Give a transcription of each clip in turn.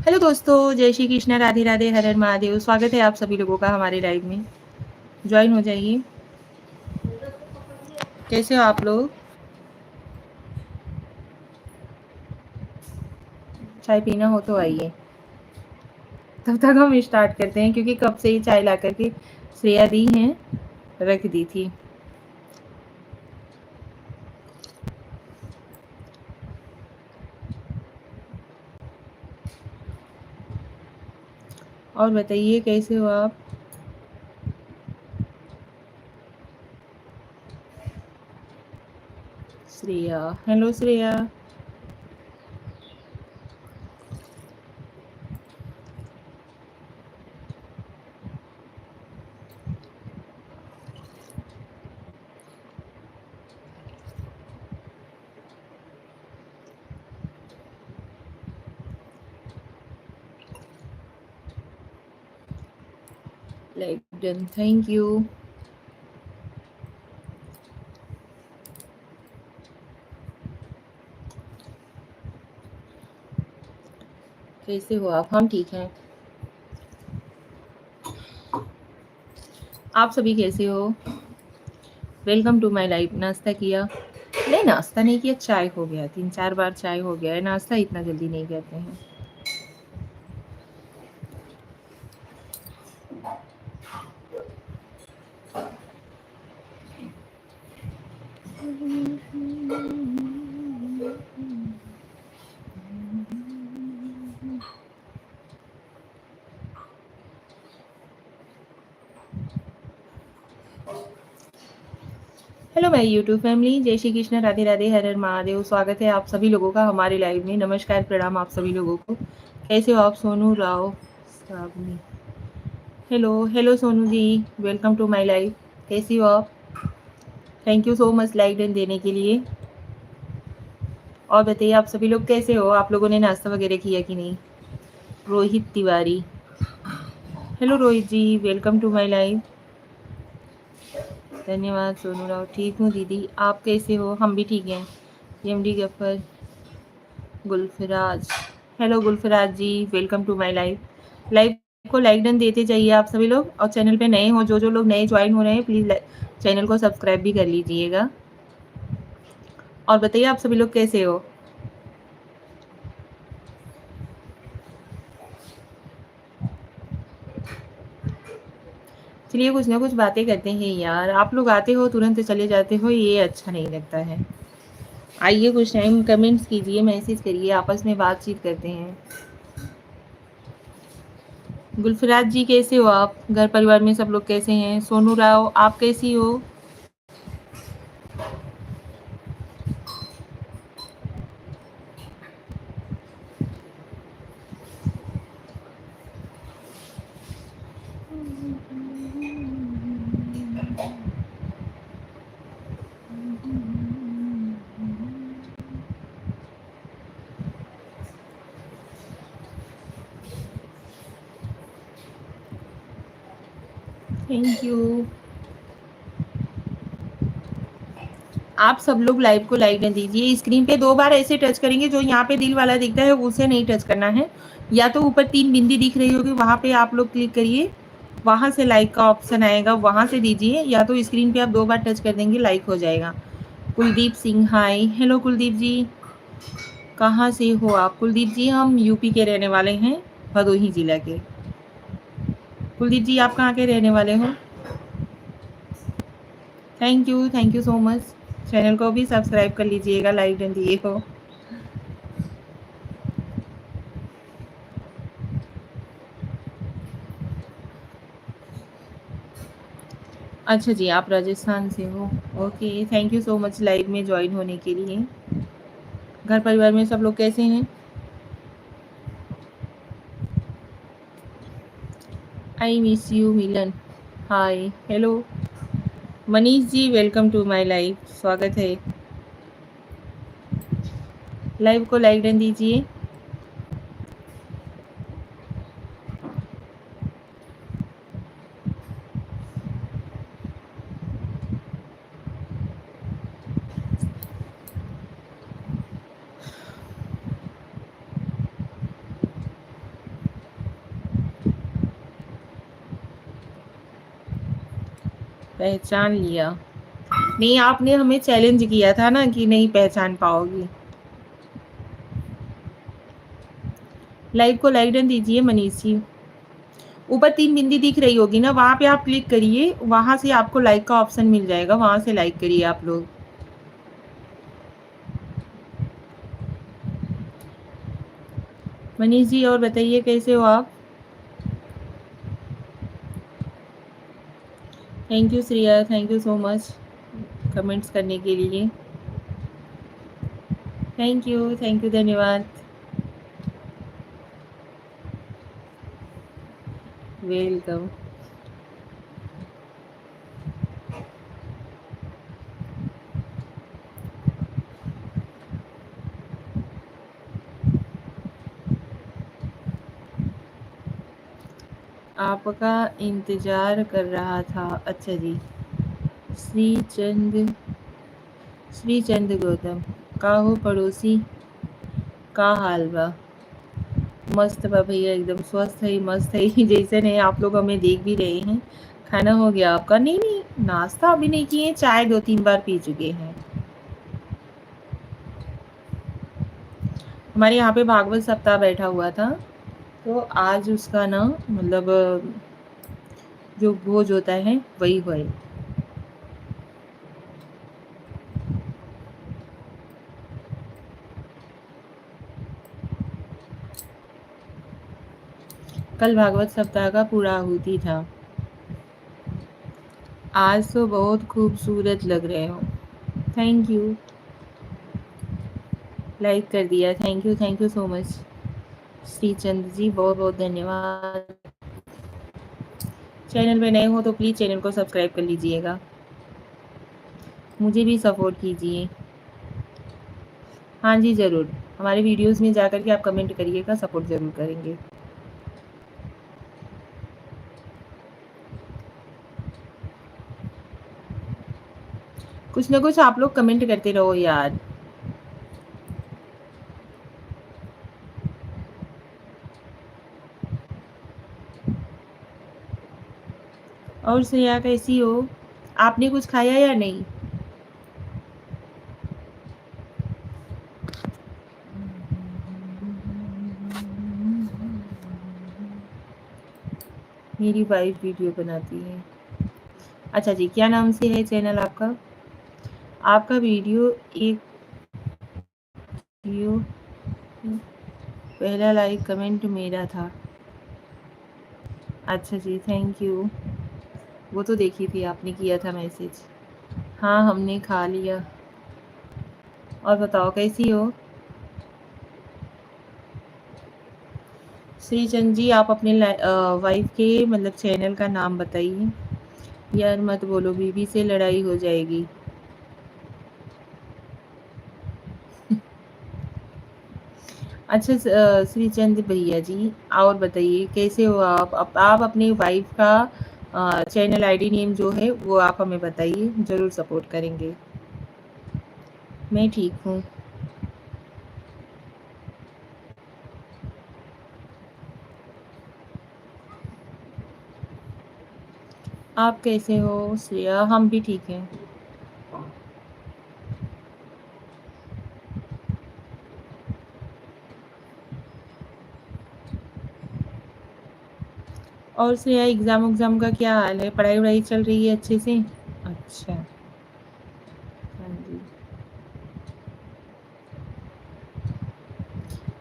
Hello दोस्तों, जय श्री कृष्ण, राधे राधे, हर हर महादेव। स्वागत है आप सभी लोगों का हमारे लाइव में। ज्वाइन हो जाइए। कैसे हो आप लोग? चाय पीना हो तो आइए। तब तक हम स्टार्ट करते हैं, क्योंकि कब से ही चाय ला करके श्रेया दी हैं, रख दी थी। और बताइए कैसे हो आप? Shreya, hello Shreya. Like done, thank you. कैसे हो आप? हम ठीक हैं। आप सभी कैसे हो? Welcome to my life. नाश्ता किया? नहीं, नाश्ता नहीं किया, चाय हो गया। 3-4 बार चाय हो गया है, नाश्ता इतना जल्दी नहीं करते हैं। हेलो माय यूट्यूब फैमिली, जय श्री कृष्ण, राधे राधे, हर हर महादेव। स्वागत है आप सभी लोगों का हमारे लाइव में। नमस्कार, प्रणाम आप सभी लोगों को। कैसे हो आप? Sonu Rao Sawani, hello hello Sonu ji, welcome to my live. कैसी हो आप? Thank you so much like done देने के लिए। और बताइए आप सभी लोग कैसे हो? आप लोगों ने नाश्ता वगैरह किया कि नहीं? Rohit Tiwari, hello Rohit ji, welcome to my live. धन्यवाद सोनू राव। ठीक हूँ दीदी, आप कैसे हो? हम भी ठीक हैं। MD Gaffar, Gulfaraz, hello Gulfaraz ji, welcome to my live. Live को लाइक डन देते जाइए आप सभी लोग, और चैनल पे नए हो, जो लोग नए ज्वाइन हो रहे हैं, प्लीज़ चैनल को सब्सक्राइब भी कर लीजिएगा। और बताइए आप सभी लोग कैसे हो? चलिए कुछ ना कुछ बातें करते हैं यार। आप लोग आते हो तुरंत चले जाते हो, ये अच्छा नहीं लगता है। आइए कुछ टाइम कमेंट्स कीजिए, मैसेज करिए, आपस में बातचीत करते हैं। गुलफराज जी कैसे हो आप? घर परिवार में सब लोग कैसे हैं? सोनू राव आप कैसी हो? Thank you. आप सब लोग लाइव को लाइक कर दीजिए। स्क्रीन पे 2 बार ऐसे टच करेंगे, जो यहाँ पे दिल वाला दिखता है उसे नहीं टच करना है। या तो ऊपर 3 बिंदी दिख रही होगी, वहाँ पे आप लोग क्लिक करिए, वहाँ से लाइक का ऑप्शन आएगा, वहाँ से दीजिए। या तो स्क्रीन पे आप 2 बार टच कर देंगे, लाइक हो जाएगा। कुलदीप सिंह, हाय, हेलो कुलदीप जी, कहाँ से हो आप? कुलदीप जी हम यूपी के रहने वाले हैं, भदोही जिला के। कुलदीप जी आप कहाँ के रहने वाले हो? Thank you so much. Channel को भी सब्सक्राइब कर लीजिएगा, लाइक डन दिए हो। अच्छा जी, आप राजस्थान से हो। Okay, thank you so much live में जॉइन होने के लिए। घर परिवार में सब लोग कैसे हैं? I miss you Milan. Hi, hello. Manish ji, welcome to my live. स्वागत है। लाइव को लाइक डन दीजिए। पहचान लिया? नहीं, आपने हमें चैलेंज किया था ना कि नहीं पहचान पाओगी। लाइव को लाइक डन दीजिए मनीष जी। ऊपर 3 बिंदी दिख रही होगी ना, वहाँ पे आप क्लिक करिए, वहाँ से आपको लाइक का ऑप्शन मिल जाएगा, वहाँ से लाइक करिए आप लोग। मनीष जी और बताइए कैसे हो आप? Thank you Shreya, thank you so much comments करने के लिए। थैंक यू, धन्यवाद। वेलकम। आपका इंतजार कर रहा था। अच्छा जी। श्रीचंद, श्रीचंद गौतम का हो पड़ोसी, का हाल बा? मस्त बा भैया, एकदम स्वस्थ है, मस्त है। जैसे नहीं आप लोग हमें देख भी रहे हैं। खाना हो गया आपका? नहीं नहीं, नाश्ता अभी नहीं किए, चाय 2-3 बार पी चुके हैं। हमारे यहाँ पे भागवत सप्ताह बैठा हुआ था, तो आज उसका ना मतलब जो भोज होता है वही हुआ है। कल भागवत सप्ताह का पूरा आहुति था। आज तो बहुत खूबसूरत लग रहे हो। थैंक यू, लाइक कर दिया। Thank you so much Shrichand ji, बहुत बहुत धन्यवाद। चैनल में नए हो तो प्लीज़ चैनल को सब्सक्राइब कर लीजिएगा, मुझे भी सपोर्ट कीजिए। हाँ जी, ज़रूर। हमारे वीडियोज़ में जाकर के आप कमेंट करिएगा, सपोर्ट ज़रूर करेंगे। कुछ ना कुछ आप लोग कमेंट करते रहो यार। और श्रेया कैसी हो? आपने कुछ खाया या नहीं? मेरी वाइफ वीडियो बनाती है। अच्छा जी, क्या नाम से है चैनल आपका? आपका वीडियो एक वीडियो पहला लाइक कमेंट मेरा था। अच्छा जी, थैंक यू। वो तो देखी थी, आपने किया था मैसेज। हाँ, हमने खा लिया। और बताओ कैसी हो? श्रीचंद जी, आप अपने वाइफ के मतलब चैनल का नाम बताइए। यार मत बोलो, बीबी से लड़ाई हो जाएगी। अच्छा श्रीचंद भैया जी, और बताइए कैसे हो आप? आप अपनी वाइफ का चैनल आईडी नेम जो है वो आप हमें बताइए, ज़रूर सपोर्ट करेंगे। मैं ठीक हूँ। आप कैसे हो श्रेया? हम भी ठीक हैं। और श्रेया, एग्ज़ाम का क्या हाल है? पढ़ाई वढ़ाई चल रही है अच्छे से? अच्छा। हाँ जी।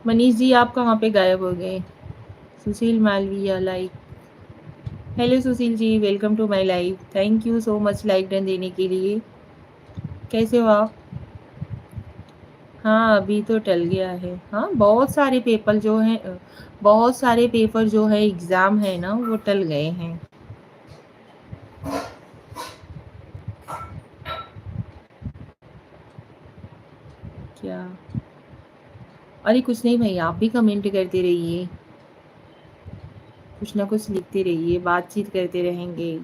मनीष जी, आप कहाँ पे गायब हो गए? Sushil Malviya like. Hello Sushil ji, welcome to my live. Thank you so much like done देने के लिए। कैसे हो आप? हाँ, अभी तो टल गया है। हाँ, बहुत सारे पेपर जो है एग्ज़ाम है ना, वो टल गए हैं। क्या? अरे कुछ नहीं भाई, आप भी कमेंट करते रहिए, कुछ ना कुछ लिखते रहिए, बातचीत करते रहेंगे।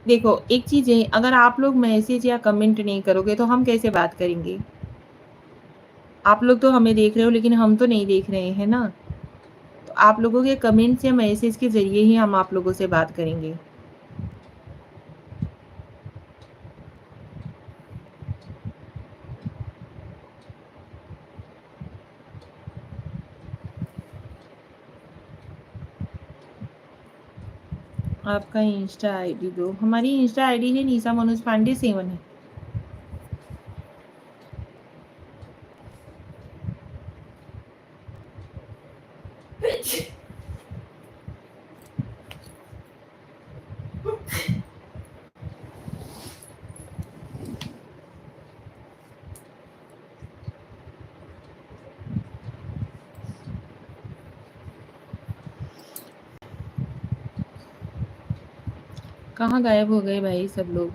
देखो, एक चीज़ है, अगर आप लोग मैसेज या कमेंट नहीं करोगे तो हम कैसे बात करेंगे? आप लोग तो हमें देख रहे हो लेकिन हम तो नहीं देख रहे हैं ना। तो आप लोगों के कमेंट्स या मैसेज के ज़रिए ही हम आप लोगों से बात करेंगे। आपका इंस्टा आईडी दो। हमारी इंस्टा आईडी है निशा मनोज पांडे 7 है। कहाँ गायब हो गए भाई सब लोग?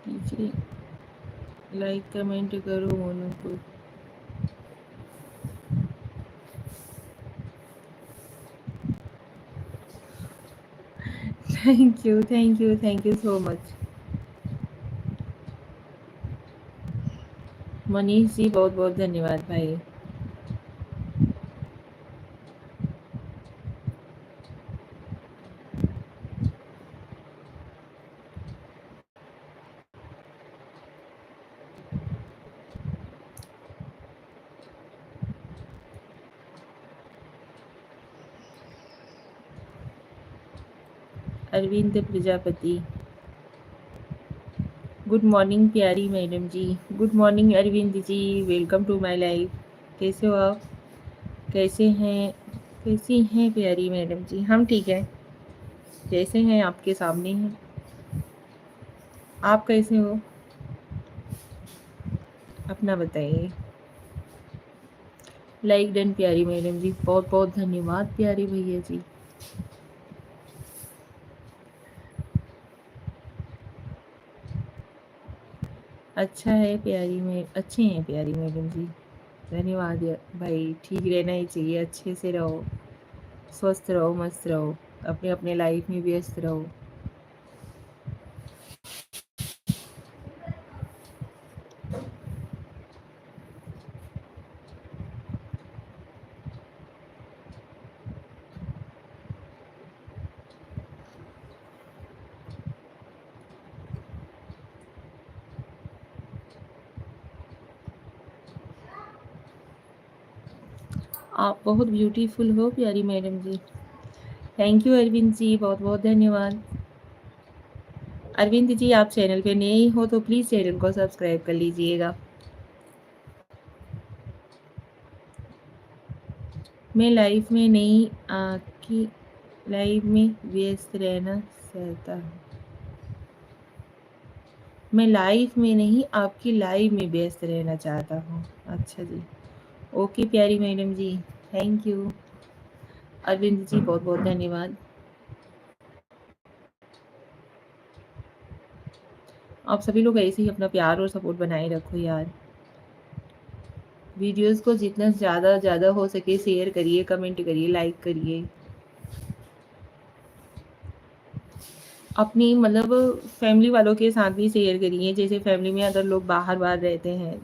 कीजिए, लाइक कमेंट करो मोनू को। Thank you so much. Manish ji, बहुत बहुत धन्यवाद भाई। अरविंद प्रजापति, गुड मॉर्निंग प्यारी madam ji. Good morning Arvind ji, welcome to my life. कैसे हो आप? कैसे हैं? कैसी हैं प्यारी मैडम जी? हम ठीक हैं, जैसे हैं आपके सामने हैं। आप कैसे हो? अपना बताइए। लाइक डन प्यारी मैडम जी, बहुत बहुत धन्यवाद प्यारे भैया जी। अच्छा है प्यारी में, अच्छे हैं प्यारी मैडम जी। धन्यवाद भाई, ठीक रहना ही चाहिए, अच्छे से रहो, स्वस्थ रहो, मस्त रहो, अपने अपने लाइफ में व्यस्त रहो। आप बहुत ब्यूटीफुल हो प्यारी madam ji. Thank you Arvind ji, बहुत बहुत धन्यवाद। अरविंद जी, आप चैनल पे नए हो तो प्लीज़ चैनल को सब्सक्राइब कर लीजिएगा। मैं लाइफ में नहीं, आपकी लाइफ में व्यस्त रहना चाहता हूँ। मैं लाइफ में नहीं, आपकी लाइफ में व्यस्त रहना चाहता हूँ। अच्छा जी, ओके प्यारी madam ji, thank you. Arvind ji, बहुत बहुत धन्यवाद। आप सभी लोग ऐसे ही अपना प्यार और सपोर्ट बनाए रखो यार। वीडियोस को जितना ज़्यादा ज़्यादा हो सके शेयर करिए, कमेंट करिए, लाइक करिए। अपनी मतलब फैमिली वालों के साथ भी शेयर करिए, जैसे फैमिली में अगर लोग बाहर-बाहर रहते हैं।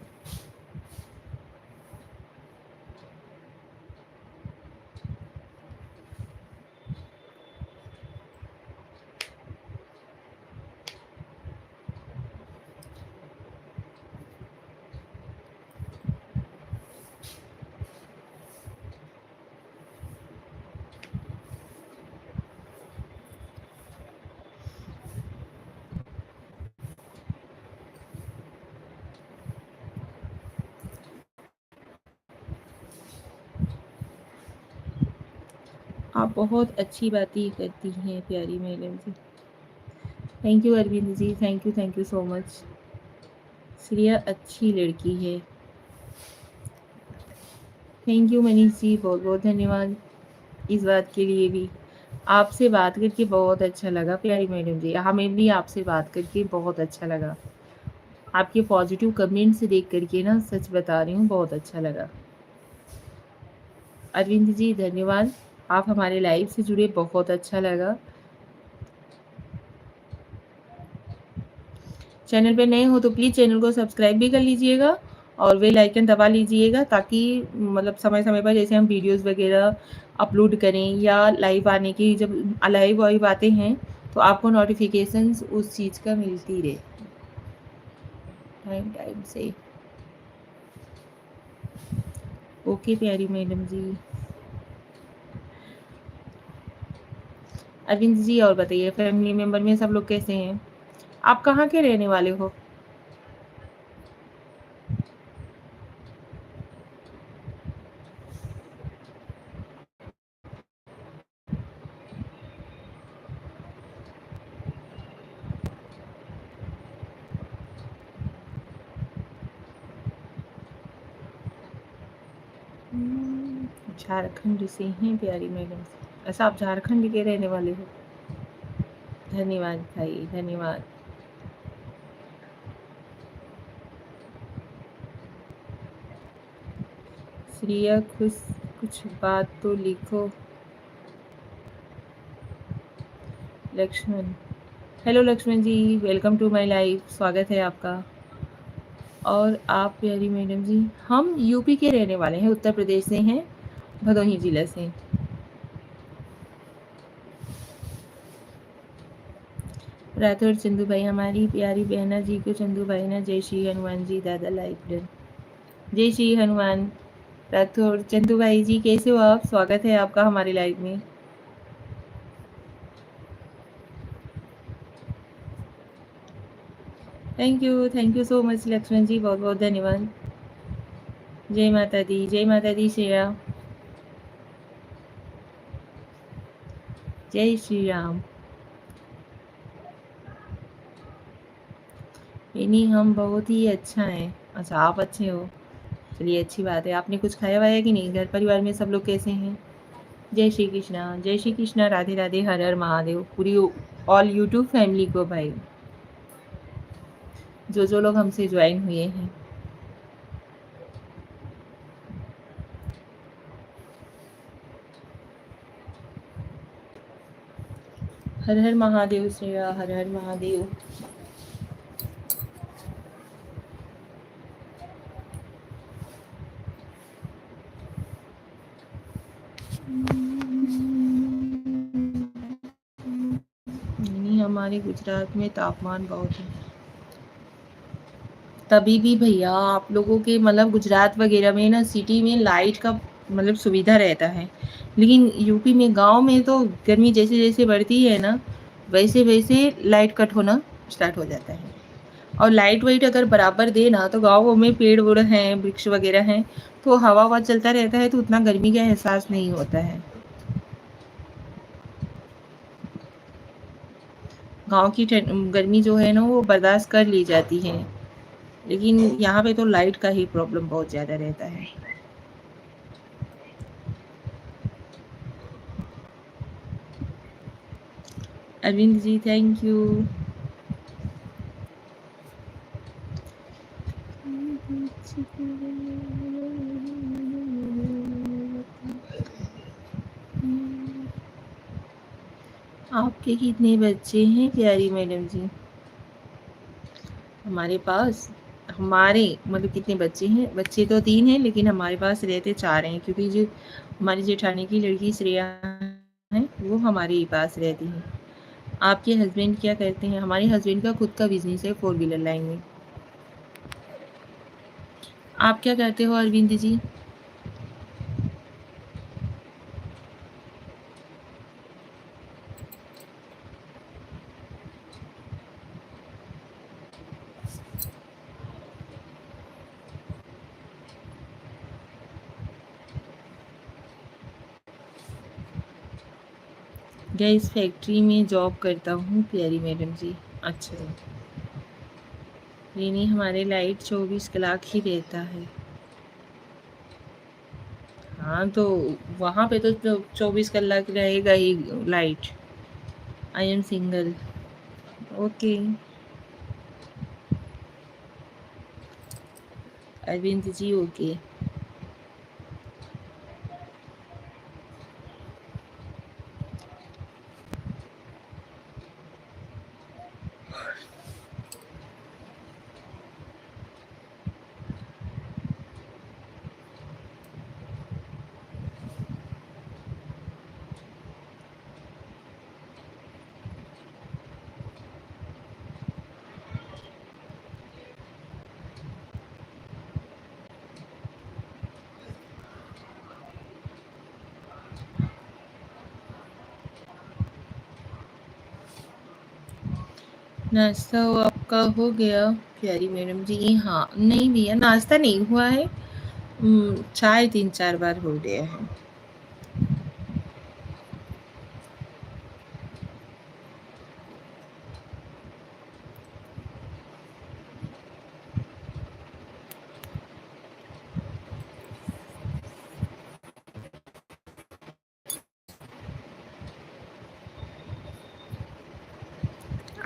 आप बहुत अच्छी बातें करती हैं प्यारी madam ji. Thank you Arvind ji, thank you so much. Shreya अच्छी लड़की है। थैंक यू मनीष जी, बहुत बहुत धन्यवाद इस बात के लिए भी। आपसे बात करके बहुत अच्छा लगा प्यारी मैडम जी, हमें भी आपसे बात करके बहुत अच्छा लगा। आपके पॉजिटिव कमेंट्स देख करके ना सच बता रही हूँ बहुत अच्छा लगा। अरविंद जी धन्यवाद, आप हमारे लाइव से जुड़े बहुत अच्छा लगा। चैनल पे नए हो तो प्लीज़ चैनल को सब्सक्राइब भी कर लीजिएगा और बेल आइकन दबा लीजिएगा, ताकि मतलब समय-समय पर जैसे हम वीडियोज़ वगैरह अपलोड करें या लाइव आने की जब लाइव वाइव आते हैं तो आपको नोटिफ़िकेशंस उस चीज़ का मिलती रहे टाइम टाइम से। ओके प्यारी मैडम जी। अरविंद जी और बताइए फैमिली मेंबर में सब लोग कैसे हैं? आप कहाँ के रहने वाले हो? झारखंड से हैं प्यारी मैडम। अच्छा, आप झारखंड के रहने वाले हो? धन्यवाद भाई, धन्यवाद। श्रेया खुश, कुछ बात तो लिखो। Lakshman, hello Lakshman ji, welcome to my live, स्वागत है आपका। और आप प्यारी मैडम जी? हम यूपी के रहने वाले हैं, उत्तर प्रदेश से हैं, भदोही जिला से। राठौर चंदू भाई, हमारी प्यारी बहना जी को चंदू भाई ना जय श्री हनुमान जी, दादा लाइव डन। जय श्री हनुमान। राठौर चंदू भाई जी कैसे हो आप? स्वागत है आपका हमारे लाइव में। Thank you so much Lakshman ji, बहुत बहुत धन्यवाद। जय माता दी, जय माता दी श्रेया। जय श्री राम। नहीं, हम बहुत ही अच्छा हैं। अच्छा, आप अच्छे हो, चलिए अच्छी बात है। आपने कुछ खाया वाया कि नहीं? घर परिवार में सब लोग कैसे हैं? जय श्री कृष्णा, जय श्री कृष्णा, राधे राधे, हर हर महादेव, पूरी ऑल यूट्यूब फैमिली को भाई, जो जो लोग हमसे ज्वाइन हुए हैं। हर हर महादेव श्रेया, हर हर महादेव। नहीं, हमारे गुजरात में तापमान बहुत है। तभी भी भैया आप लोगों के मतलब गुजरात वगैरह में ना सिटी में लाइट का मतलब सुविधा रहता है, लेकिन यूपी में गांव में तो गर्मी जैसे जैसे बढ़ती है ना, वैसे वैसे लाइट कट होना स्टार्ट हो जाता है। और लाइट वाइट अगर बराबर दे ना तो गाँवों में पेड़ वेड़ हैं, वृक्ष वगैरह हैं, तो हवा ववा चलता रहता है तो उतना गर्मी का एहसास नहीं होता है। गाँव की गर्मी जो है ना वो बर्दाश्त कर ली जाती है, लेकिन यहाँ पे तो लाइट का ही प्रॉब्लम बहुत ज़्यादा रहता है। Arvind ji thank you. आपके कितने बच्चे हैं प्यारी मैडम जी? हमारे पास हमारे मतलब कितने बच्चे हैं? बच्चे तो 3 हैं लेकिन हमारे पास रहते 4 हैं, क्योंकि जो हमारी जेठानी की लड़की श्रेया है वो हमारे ही पास रहती है। आपके हस्बैंड क्या करते हैं? हमारे हस्बैंड का खुद का बिजनेस है 4 व्हीलर लाइन में। आप क्या करते हो अरविंद जी? गैस फैक्ट्री में जॉब करता हूँ प्यारी मैडम जी। अच्छा, नहीं नहीं, हमारे लाइट 24 कलाक ही रहता है। हाँ तो वहाँ पे तो 24 कलाक रहेगा ही light. I am single. Okay Arvind ji, okay. नाश्ता वो आपका हो गया प्यारी मैडम जी? हाँ नहीं भैया, नाश्ता नहीं हुआ है। चाय 3-4 बार हो गया है।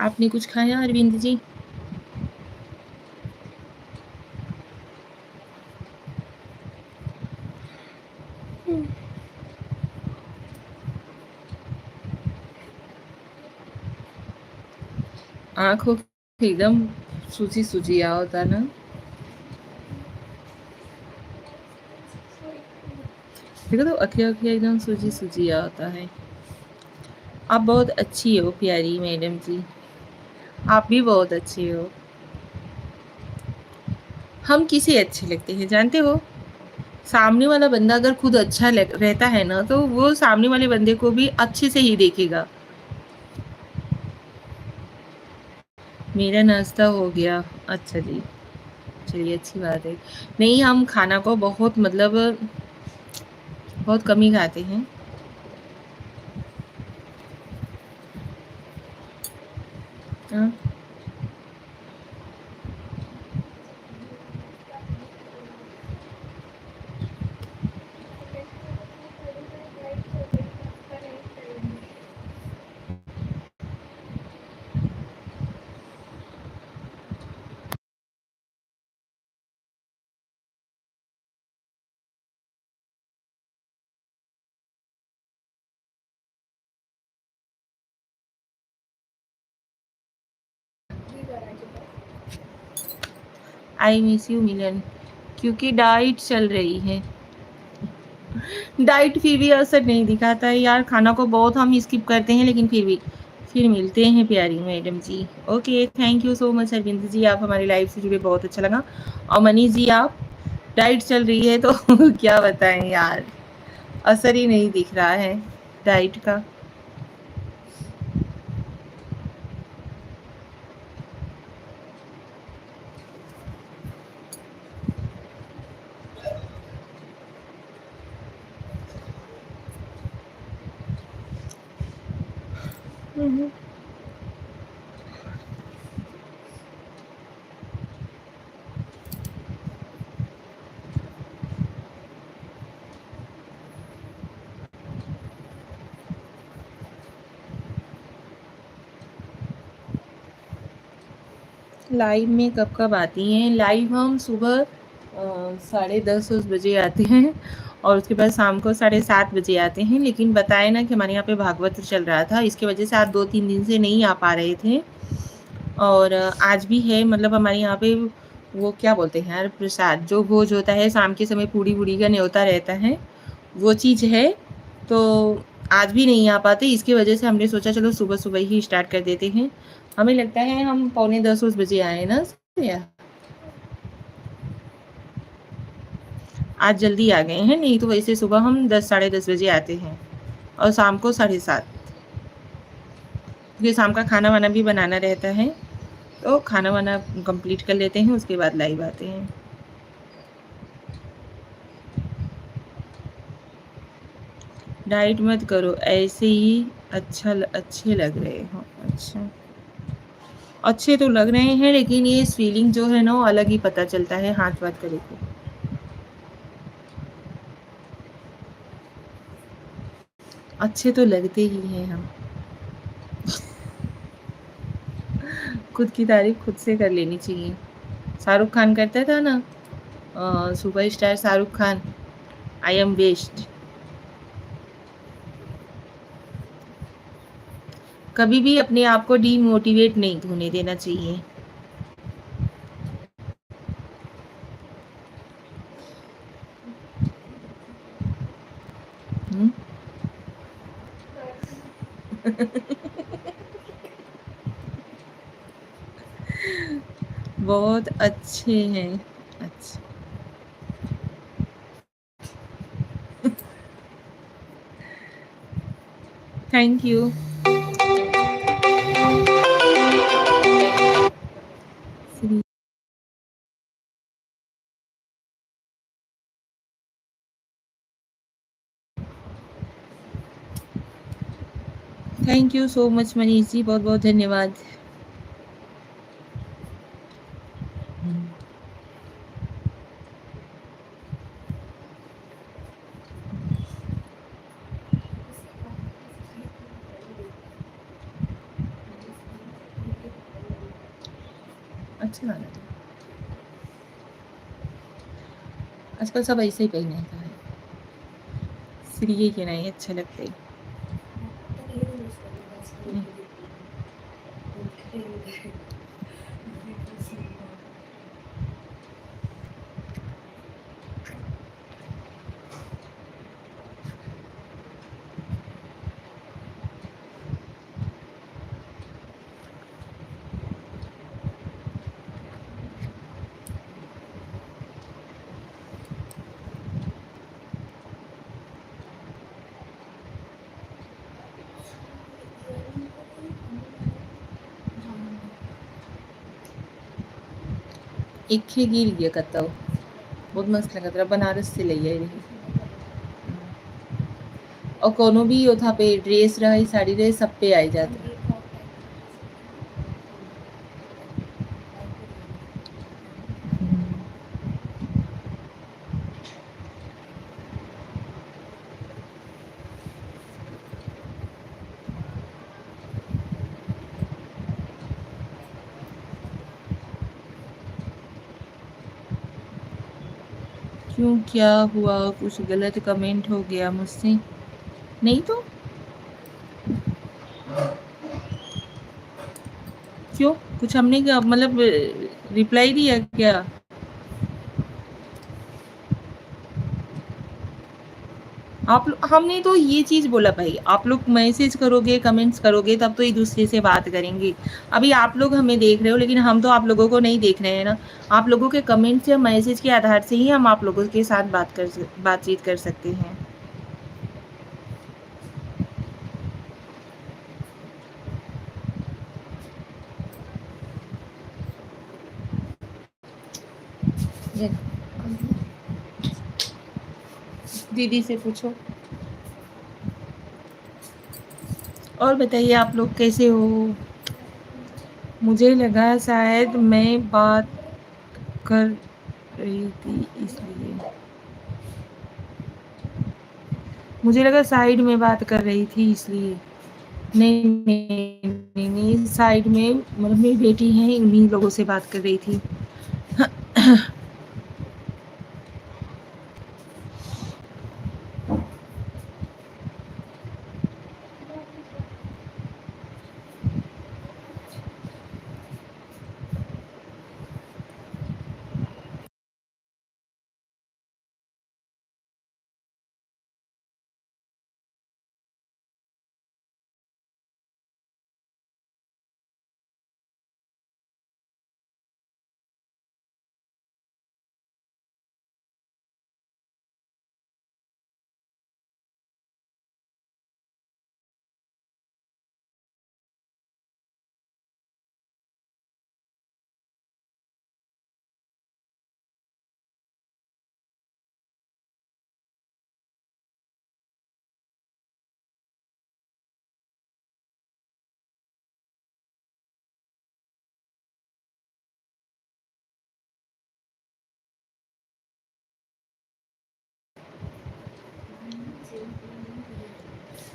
आपने कुछ खाया अरविंद जी? आँखों एकदम सूजी सूजी आ होता ना। देखो तो अखियाँ अखियाँ एकदम सूजी सूजी आ होता है। आप बहुत अच्छी हो प्यारी मैडम जी। आप भी बहुत अच्छी हो। हम किसे अच्छे लगते हैं जानते हो? सामने वाला बंदा अगर खुद अच्छा रहता है ना, तो वो सामने वाले बंदे को भी अच्छे से ही देखेगा। मेरा नाश्ता हो गया। अच्छा जी, चलिए अच्छी बात है। नहीं, हम खाना को बहुत मतलब बहुत कम ही खाते हैं। हाँ, आई मिस यू मिलन। क्योंकि डाइट चल रही है। डाइट फिर भी असर नहीं दिखाता है यार, खाना को बहुत हम स्किप करते हैं लेकिन फिर भी फिर मिलते हैं प्यारी madam ji. Okay, thank you so much Arvind ji, आप हमारी लाइफ से जुड़े बहुत अच्छा लगा। और मनीष जी, आप डाइट चल रही है तो क्या बताएं यार, असर ही नहीं दिख रहा है डाइट का। लाइव में कब कब आती हैं? लाइव हम सुबह 10:30 उस बजे आते हैं और उसके बाद शाम को 7:30 बजे आते हैं। लेकिन बताए ना कि हमारे यहाँ पे भागवत चल रहा था, इसकी वजह से आप 2-3 दिन से नहीं आ पा रहे थे। और आज भी है, मतलब हमारे यहाँ पे वो क्या बोलते हैं यार, प्रसाद जो भोज होता है शाम के समय, पूड़ी बूड़ी का न्योता रहता है, वो चीज़ है। तो आज भी नहीं आ पाते, इसकी वजह से हमने सोचा चलो सुबह सुबह ही स्टार्ट कर देते हैं। हमें लगता है हम 9:45 उस बजे आए ना या आज जल्दी आ गए हैं, नहीं तो वैसे सुबह हम 10 10:30 बजे आते हैं और शाम को 7:30, क्योंकि शाम का खाना वाना भी बनाना रहता है, तो खाना वाना कंप्लीट कर लेते हैं, उसके बाद लाइव आते हैं। डाइट मत करो, ऐसे ही अच्छे लग रहे हो। अच्छा, अच्छे तो लग रहे हैं, लेकिन ये फीलिंग जो है ना वो अलग ही पता चलता है हाथ बात करे को। अच्छे तो लगते ही हैं हम। खुद की तारीफ खुद से कर लेनी चाहिए। शाहरुख खान करता था ना, superstar Shahrukh Khan, I am best. कभी भी अपने आप को डीमोटिवेट नहीं होने देना चाहिए। हुँ? बहुत अच्छे हैं। अच्छा, thank you. Thank you so much Manish ji, बहुत बहुत धन्यवाद। अच्छा गाना था। आजकल सब ऐसे ही पहनता है, इसलिए के नहीं अच्छे लगते। एक ही गिर गया कतौ, बहुत मस्त लगत रहा, बनारस से ले आई रही। और कोनो भी ओथा पे ड्रेस रहे, साड़ी रहे, सब पे आई जाता। क्यों, क्या हुआ? कुछ गलत कमेंट हो गया मुझसे? नहीं तो क्यों, कुछ हमने क्या मतलब रिप्लाई दिया क्या? हमने तो ये चीज़ बोला भाई, आप लोग मैसेज करोगे, कमेंट्स करोगे, तब तो एक दूसरे से बात करेंगे। अभी आप लोग हमें देख रहे हो, लेकिन हम तो आप लोगों को नहीं देख रहे हैं ना। आप लोगों के कमेंट्स या मैसेज के आधार से ही हम आप लोगों के साथ बातचीत कर सकते हैं। दीदी से पूछो। और बताइए आप लोग कैसे हो? मुझे लगा शायद मैं बात कर रही थी इसलिए, मुझे लगा साइड में बात कर रही थी इसलिए। नहीं नहीं नहीं, नहीं साइड में मतलब मेरी बेटी है, उन्हीं लोगों से बात कर रही थी।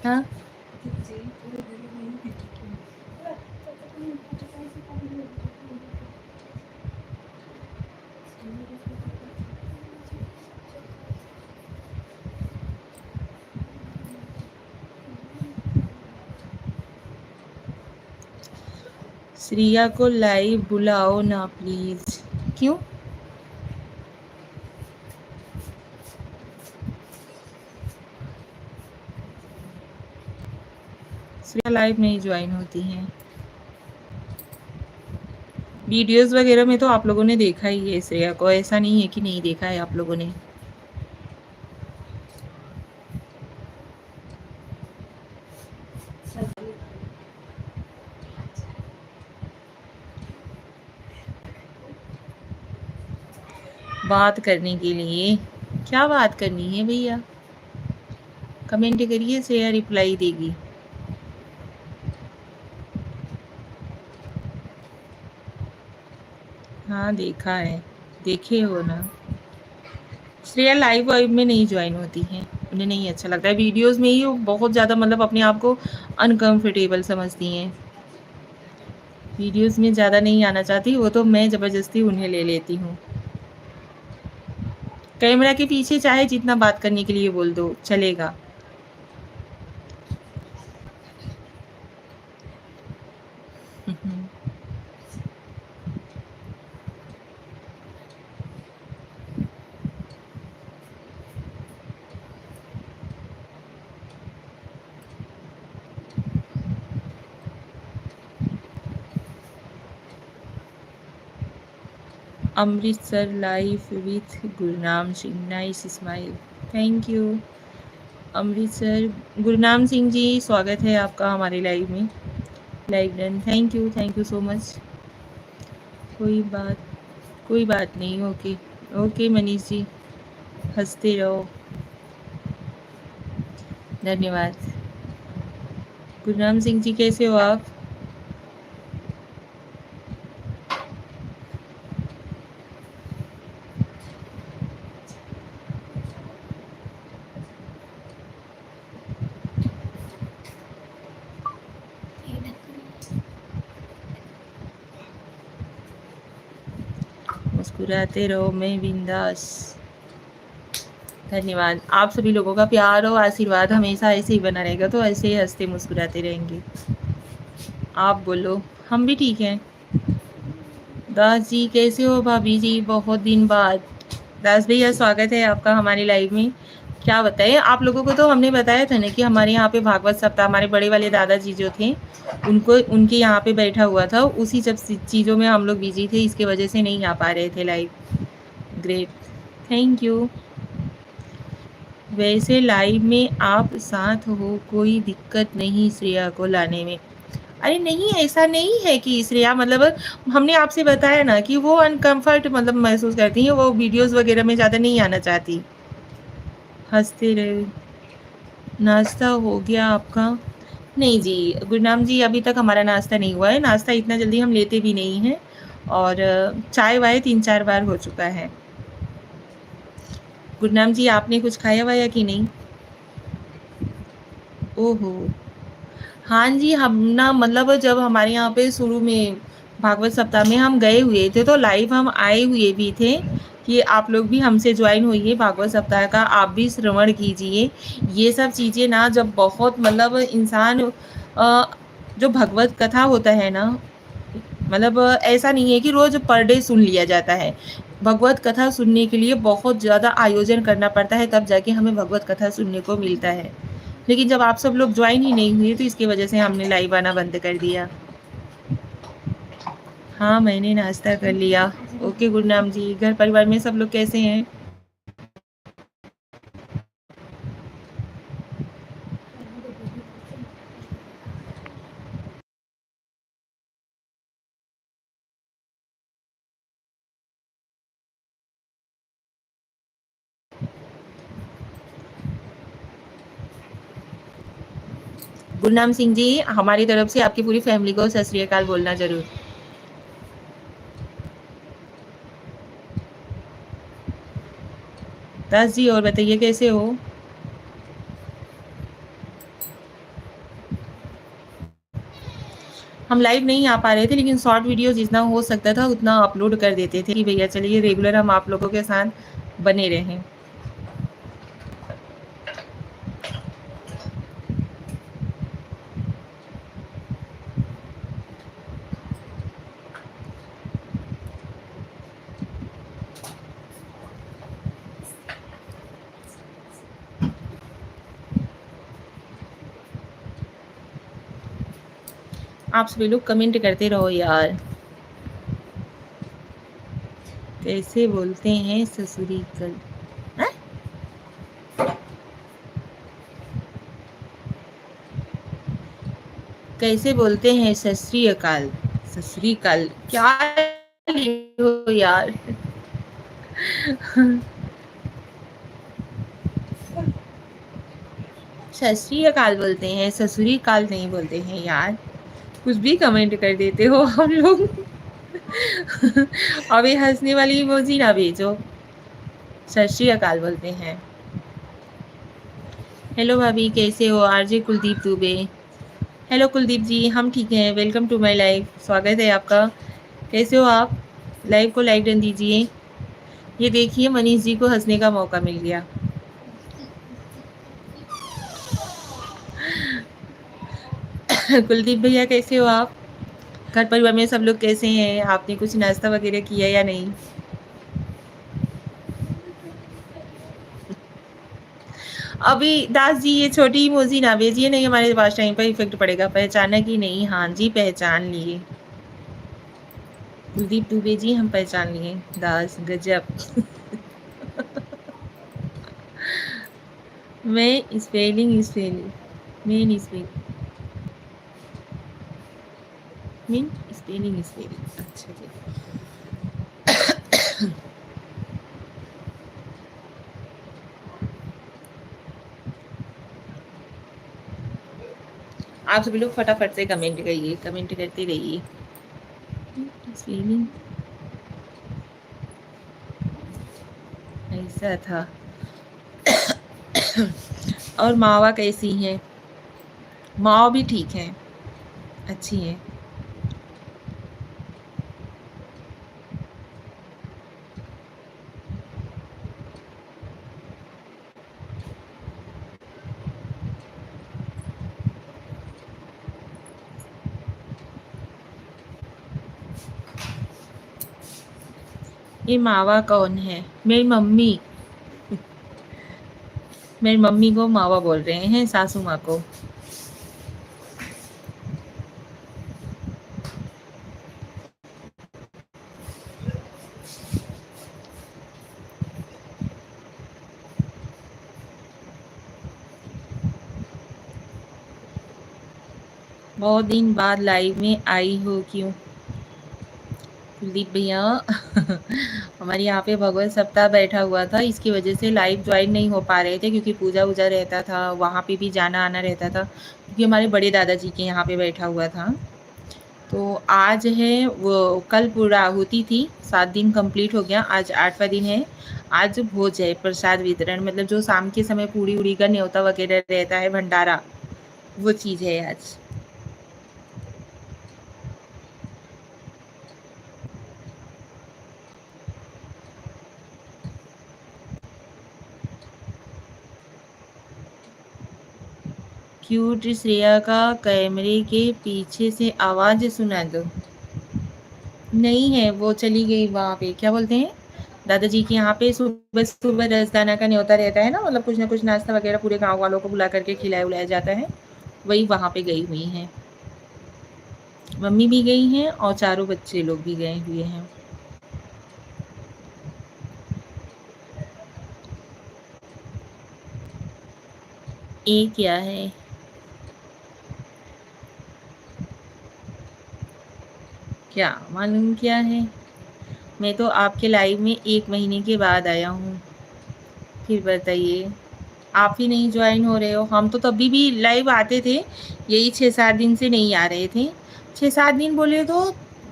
हाँ, श्रेया को लाइव बुलाओ ना प्लीज। क्यों? श्रेया लाइव नहीं ज्वाइन होती हैं। वीडियोस वगैरह में तो आप लोगों ने देखा ही है श्रेया को, ऐसा नहीं है कि नहीं देखा है आप लोगों ने। बात करने के लिए क्या बात करनी है भैया? कमेंट करिए, श्रेया रिप्लाई देगी। हाँ देखा है, देखे हो ना। श्रेया लाइव वाइव में नहीं ज्वाइन होती हैं, उन्हें नहीं अच्छा लगता है। वीडियोस में ही वो बहुत ज़्यादा मतलब अपने आप को अनकंफर्टेबल समझती हैं। वीडियोस में ज़्यादा नहीं आना चाहती वो, तो मैं ज़बरदस्ती उन्हें ले लेती हूँ। कैमरा के पीछे चाहे जितना बात करने के लिए बोल दो, चलेगा। Amritsar live with Gurnam Singh, nice smile, thank you. Amritsar Gurnam Singh ji, स्वागत है आपका हमारे लाइव में। Live done, thank you so much. कोई बात नहीं, ओके ओके मनीष जी, हंसते रहो, धन्यवाद। गुरनाम सिंह जी कैसे हो आप? मुस्कुराते रहो, मैं बिंदास। धन्यवाद। आप सभी लोगों का प्यार और आशीर्वाद हमेशा ऐसे ही बना रहेगा, तो ऐसे ही हंसते मुस्कुराते रहेंगे। आप बोलो, हम भी ठीक हैं। दास जी कैसे हो? भाभी जी बहुत दिन बाद। दास भैया स्वागत है आपका हमारे लाइव में। क्या बताएं आप लोगों को, तो हमने बताया था ना कि हमारे यहाँ पे भागवत सप्ताह, हमारे बड़े वाले दादाजी जो थे उनको, उनके यहाँ पे बैठा हुआ था, उसी सब चीज़ों में हम लोग बिजी थे, इसके वजह से नहीं आ पा रहे थे लाइव। Great, thank you. वैसे लाइव में आप साथ हो, कोई दिक्कत नहीं श्रेया को लाने में। अरे नहीं, ऐसा नहीं है कि श्रेया मतलब, हमने आपसे बताया ना कि वो अनकंफर्ट मतलब महसूस करती हैं, वो वीडियोस वगैरह में ज़्यादा नहीं आना चाहती। हंसते रहे। नाश्ता हो गया आपका? नहीं जी गुरनाम जी, अभी तक हमारा नाश्ता नहीं हुआ है। नाश्ता इतना जल्दी हम लेते भी नहीं हैं, और चाय वाय 3-4 बार हो चुका है। गुरनाम जी आपने कुछ खाया वाया कि नहीं? ओहो, हाँ जी, हम ना मतलब जब हमारे यहाँ पे शुरू में भागवत सप्ताह में हम गए हुए थे, तो लाइव हम आए हुए भी थे कि आप लोग भी हमसे ज्वाइन होइए भागवत सप्ताह का, आप भी श्रवण कीजिए। ये सब चीज़ें ना जब बहुत मतलब इंसान जो भगवत कथा होता है ना, मतलब ऐसा नहीं है कि रोज़ पर डे सुन लिया जाता है। भगवत कथा सुनने के लिए बहुत ज़्यादा आयोजन करना पड़ता है, तब जाके हमें भगवत कथा सुनने को मिलता है। लेकिन जब आप सब लोग ज्वाइन ही नहीं हुए, तो इसकी वजह से हमने लाइव आना बंद कर दिया। हाँ, मैंने नाश्ता कर लिया। ओके गुरनाम जी, घर परिवार में सब लोग कैसे हैं? गुरनाम सिंह जी, हमारी तरफ से आपकी पूरी फैमिली को सत श्री अकाल बोलना ज़रूर। दास जी, और बताइए कैसे हो? हम लाइव नहीं आ पा रहे थे, लेकिन शॉर्ट वीडियो जितना हो सकता था उतना अपलोड कर देते थे कि भैया चलिए रेगुलर हम आप लोगों के साथ बने रहें। आप सभी लोग कमेंट करते रहो यार। कैसे बोलते हैं ससुरी कल? हाँ? कैसे बोलते हैं सत श्री अकाल? सत श्री अकाल क्या हो यार? सत श्री अकाल बोलते हैं, ससुरी काल नहीं बोलते हैं यार। कुछ भी कमेंट कर देते हो हम लोग। अभी हंसने वाली इमोजी ना भेजो। सत श्री अकाल बोलते हैं। हेलो भाभी, कैसे हो? आरजे कुलदीप दुबे। हेलो कुलदीप जी, हम ठीक हैं। वेलकम टू माय लाइव, स्वागत है आपका। कैसे हो आप? लाइव को लाइक डन दीजिए। ये देखिए, मनीष जी को हंसने का मौका मिल गया। कुलदीप भैया कैसे हो आप? घर परिवार में सब लोग कैसे हैं? आपने कुछ नाश्ता वगैरह किया या नहीं? अभी दास जी ये छोटी इमोजी ना भेजिए, नहीं हमारे पास टाइम पर इफेक्ट पड़ेगा। पहचाना कि नहीं? हाँ जी, पहचान लिए। कुलदीप दुबे जी, हम पहचान लिए। दास गजब। मैं spelling main spelling mean spelling. अच्छा जी। आप सभी लोग फटाफट से कमेंट करिए, कमेंट करते रहिए। स्पेलिंग ऐसा था। और मावा कैसी हैं? माँ भी ठीक है, अच्छी है। ये मावा कौन है? मेरी मम्मी। मेरी मम्मी को मावा बोल रहे हैं, सासू माँ को। बहुत दिन बाद लाइव में आई हो क्यों? कुलदीप भैया, हमारे यहाँ पे भगवत सप्ताह बैठा हुआ था, इसकी वजह से लाइव ज्वाइन नहीं हो पा रहे थे, क्योंकि पूजा वूजा रहता था, वहाँ पे भी जाना आना रहता था, क्योंकि हमारे बड़े दादाजी के यहाँ पे बैठा हुआ था। तो आज है वो, कल पूरा आहुति थी, 7 दिन कंप्लीट हो गया, आज 8वां दिन है। आज भोज है, प्रसाद वितरण, मतलब जो शाम के समय पूड़ी उड़ी का न्योता वगैरह रहता है, भंडारा, वो चीज़ है आज। क्यूट श्रेया का कैमरे के पीछे से आवाज सुना दो। नहीं है, वो चली गई वहाँ पे, क्या बोलते हैं, दादाजी के यहाँ पे सुबह सुबह रसदाना का न्योता रहता है ना, मतलब कुछ ना कुछ नाश्ता वगैरह पूरे गांव वालों को बुला करके खिलाया उलाया जाता है, वही वहाँ पे गई हुई हैं। मम्मी भी गई हैं और चारों बच्चे लोग भी गए हुए हैं। ये क्या है? क्या मालूम क्या है? मैं तो आपके लाइव में 1 महीने के बाद आया हूँ। फिर बताइए, आप ही नहीं ज्वाइन हो रहे हो। हम तो तभी भी लाइव आते थे, यही 6-7 दिन से नहीं आ रहे थे। 6-7 दिन बोले तो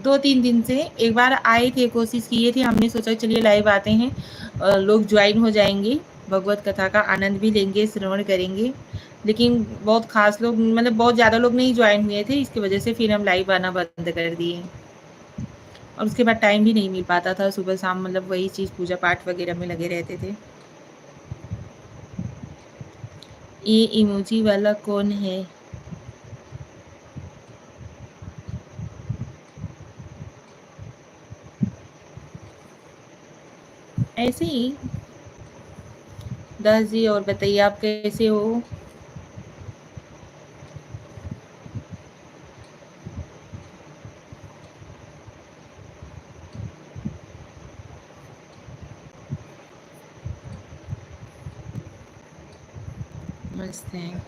2-3 दिन से एक बार आए थे, कोशिश किए थे, हमने सोचा चलिए लाइव आते हैं, लोग ज्वाइन हो जाएंगे, भगवत कथा का आनंद भी लेंगे, श्रवण करेंगे। लेकिन बहुत खास लोग, मतलब बहुत ज़्यादा लोग नहीं ज्वाइन हुए थे, इसकी वजह से फिर हम लाइव आना बंद कर दिए। और उसके बाद टाइम भी नहीं मिल पाता था, सुबह शाम मतलब वही चीज़ पूजा पाठ वगैरह में लगे रहते थे। ये इमोजी वाला कौन है? ऐसे ही। दास जी, और बताइए आप कैसे हो? मस्त है।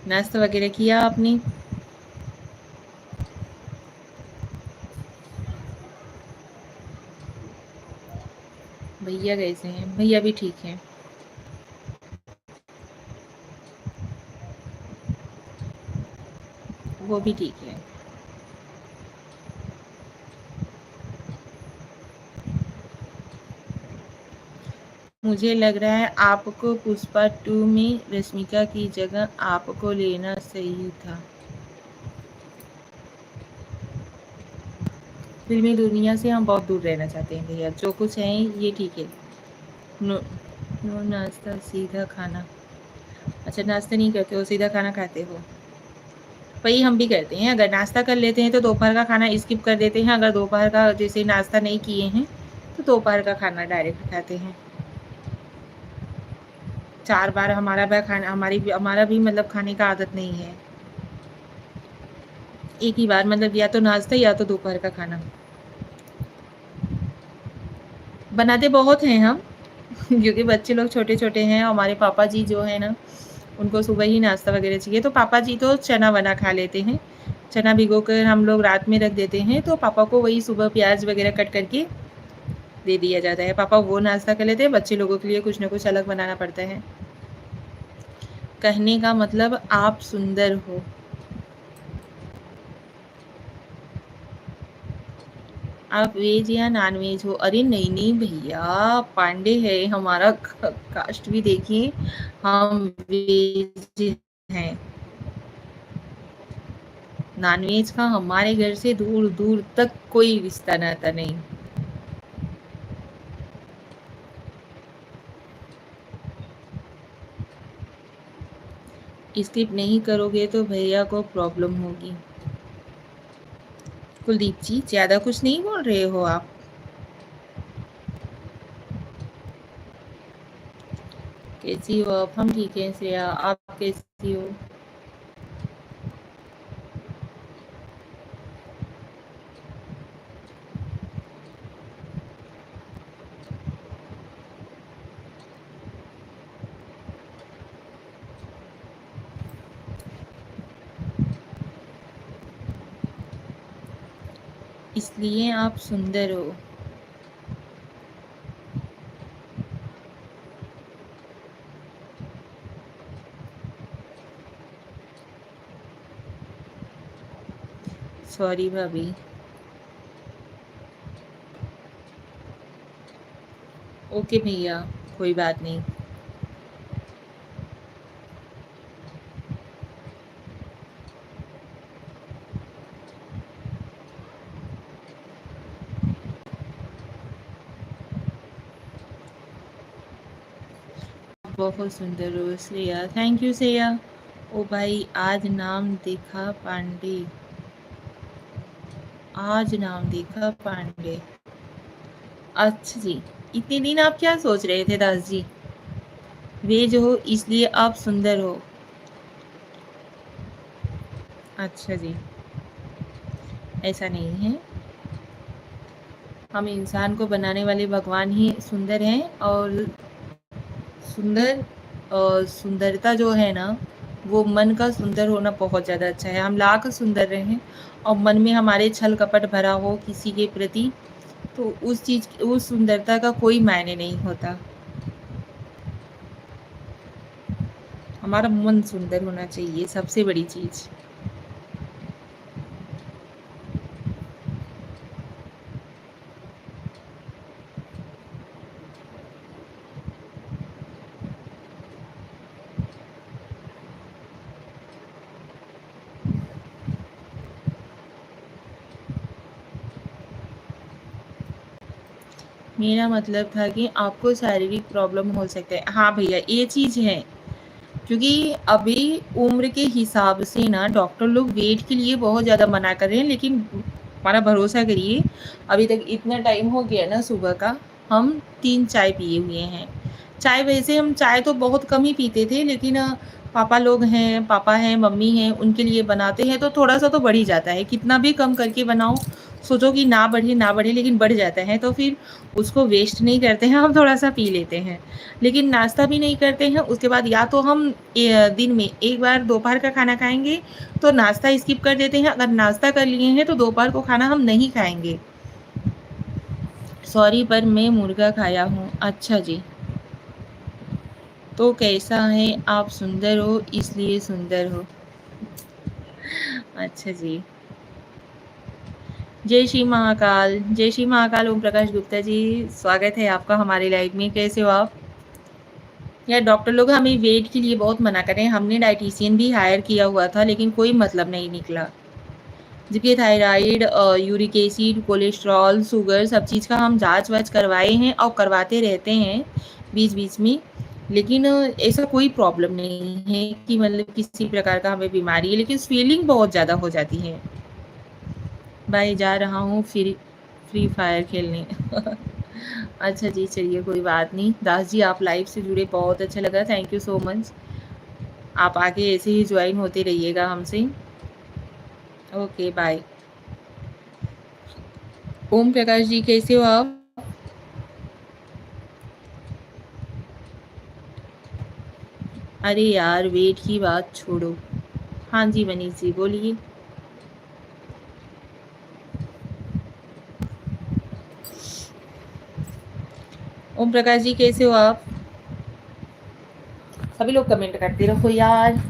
नाश्ता वगैरह किया आपने? भैया कैसे हैं? भैया भी ठीक हैं। वो भी ठीक है। मुझे लग रहा है आपको पुष्पा 2 में रश्मिका की जगह आपको लेना सही था। फिल्मी दुनिया से हम बहुत दूर रहना चाहते हैं भैया, जो कुछ है ये ठीक है। नो, नो नाश्ता सीधा खाना। अच्छा, नाश्ता नहीं करते हो, सीधा खाना खाते हो? वही हम भी करते हैं, अगर नाश्ता कर लेते हैं तो दोपहर का खाना स्किप कर देते हैं, अगर दोपहर का जैसे नाश्ता नहीं किए हैं तो दोपहर का खाना डायरेक्ट खाते हैं। 4 बार हमारा भी खाना, हमारा भी मतलब खाने का आदत नहीं है। एक ही बार, मतलब या तो नाश्ता या तो दोपहर का खाना। बनाते बहुत हैं हम क्योंकि बच्चे लोग छोटे छोटे हैं, हमारे पापा जी जो है ना, उनको सुबह ही नाश्ता वगैरह चाहिए, तो पापा जी तो चना वना खा लेते हैं। चना भिगो कर हम लोग रात में रख देते हैं, तो पापा को वही सुबह प्याज वगैरह कट करके दे दिया जाता है, पापा वो नाश्ता कर लेते हैं, बच्चे लोगों के लिए कुछ ना कुछ अलग बनाना पड़ता है। कहने का मतलब आप सुंदर हो। आप वेज या नॉन वेज हो? अरे नहीं नहीं भैया, पांडे है हमारा कास्ट भी देखिए, हम वेज हैं। नॉन वेज का हमारे घर से दूर दूर तक कोई रिश्ता नाता नहीं। स्किप नहीं करोगे तो भैया को प्रॉब्लम होगी। कुलदीप जी, ज्यादा कुछ नहीं बोल रहे हो आप? कैसी हो आप? हम ठीक हैं श्रेया, आप कैसी हो? इसलिए आप सुंदर हो। सॉरी भाभी। ओके भैया, कोई बात नहीं। बहुत सुंदर हो श्रेया, थैंक यू श्रेया। ओ भाई, आज नाम देखा पांडे, आज नाम देखा पांडे। अच्छा जी, इतने दिन आप क्या सोच रहे थे दास जी? वेज हो इसलिए आप सुंदर हो। अच्छा जी, ऐसा नहीं है। हम इंसान को बनाने वाले भगवान ही सुंदर हैं, और सुंदर और सुंदरता जो है ना, वो मन का सुंदर होना बहुत ज़्यादा अच्छा है। हम लाख सुंदर रहें और मन में हमारे छल कपट भरा हो किसी के प्रति, तो उस चीज़, उस सुंदरता का कोई मायने नहीं होता। हमारा मन सुंदर होना चाहिए, सबसे बड़ी चीज़। मेरा मतलब था कि आपको शारीरिक प्रॉब्लम हो सकता है। हाँ भैया, ये चीज़ है, क्योंकि अभी उम्र के हिसाब से ना डॉक्टर लोग वेट के लिए बहुत ज़्यादा मना कर रहे हैं, लेकिन हमारा भरोसा करिए, अभी तक इतना टाइम हो गया ना सुबह का, हम 3 चाय पिए हुए हैं। चाय, वैसे हम चाय तो बहुत कम ही पीते थे, लेकिन पापा लोग हैं, पापा हैं, मम्मी हैं, उनके लिए बनाते हैं तो थोड़ा-सा तो बढ़ ही जाता है। कितना भी कम करके बनाओ, सोचो कि ना बढ़े, लेकिन बढ़ जाता है, तो फिर उसको वेस्ट नहीं करते हैं, हम थोड़ा-सा पी लेते हैं। लेकिन नाश्ता भी नहीं करते हैं, उसके बाद या तो हम दिन में एक बार दोपहर का खाना खाएँगे, तो नाश्ता स्किप कर देते हैं। अगर नाश्ता कर लिए हैं, तो दोपहर को खाना हम नहीं खाएँगे। सॉरी, पर मैं मुर्गा खाया हूँ। अच्छा जी, तो कैसा है? आप सुंदर हो इसलिए सुंदर हो। अच्छा जी। जय श्री महाकाल, जय श्री महाकाल। ओम प्रकाश गुप्ता जी, स्वागत है आपका हमारे लाइव में। कैसे हो आप? यार, डॉक्टर लोग हमें वेट के लिए बहुत मना कर रहे हैं। हमने डाइटिशियन भी हायर किया हुआ था, लेकिन कोई मतलब नहीं निकला। जबकि thyroid, uric acid, cholesterol, sugar, सब चीज़ का हम जाँच वाच करवाए हैं और करवाते रहते हैं बीच-बीच में। लेकिन ऐसा कोई प्रॉब्लम नहीं है कि मतलब किसी प्रकार का हमें बीमारी है, लेकिन स्वेलिंग बहुत ज़्यादा हो जाती है। भाई, जा रहा हूँ फ्री फायर खेलने। अच्छा जी, चलिए कोई बात नहीं। दास जी, आप लाइव से जुड़े, बहुत अच्छा लगा, थैंक यू सो मच। आप आगे ऐसे ही ज्वाइन होते रहिएगा हमसे। Okay, bye. ओम प्रकाश जी, कैसे हो आप? अरे यार, वेट की बात छोड़ो। हाँ जी मनीष जी, बोलिए। ओम प्रकाश जी, कैसे हो आप? सभी लोग कमेंट करते रहो यार।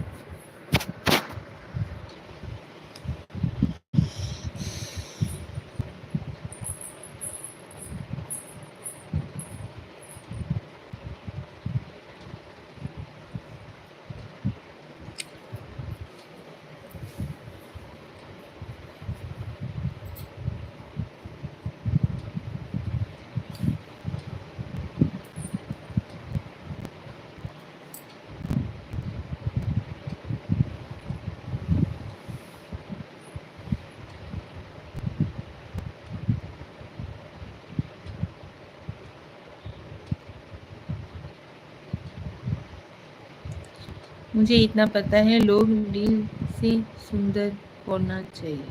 मुझे इतना पता है, लोग दिल से सुंदर होना चाहिए।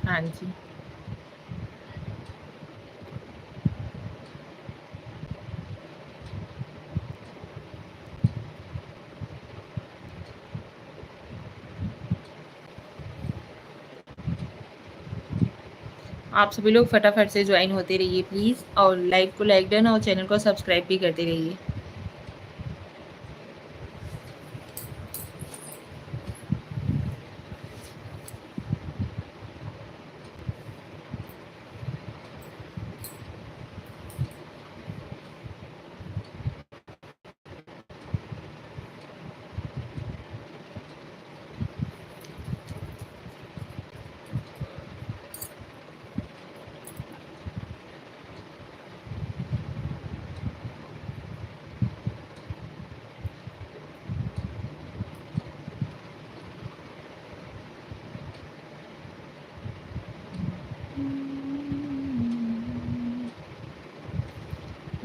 हाँ जी। आप सभी लोग फटाफट से ज्वाइन होते रहिए प्लीज़, और लाइव को लाइक डन और चैनल को सब्सक्राइब भी करते रहिए।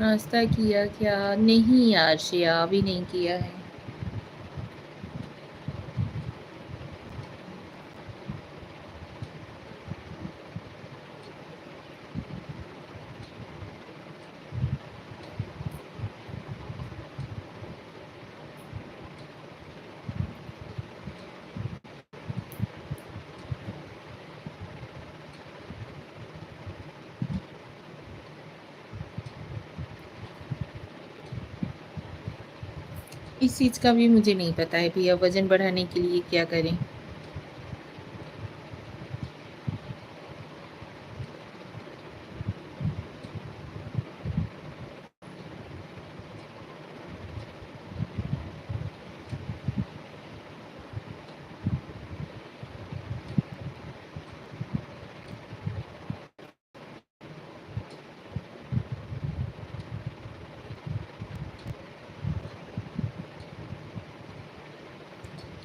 नाश्ता किया क्या? नहीं यार श्रेया, अभी नहीं किया है। इस चीज़ का भी मुझे नहीं पता है भैया, वज़न बढ़ाने के लिए क्या करें?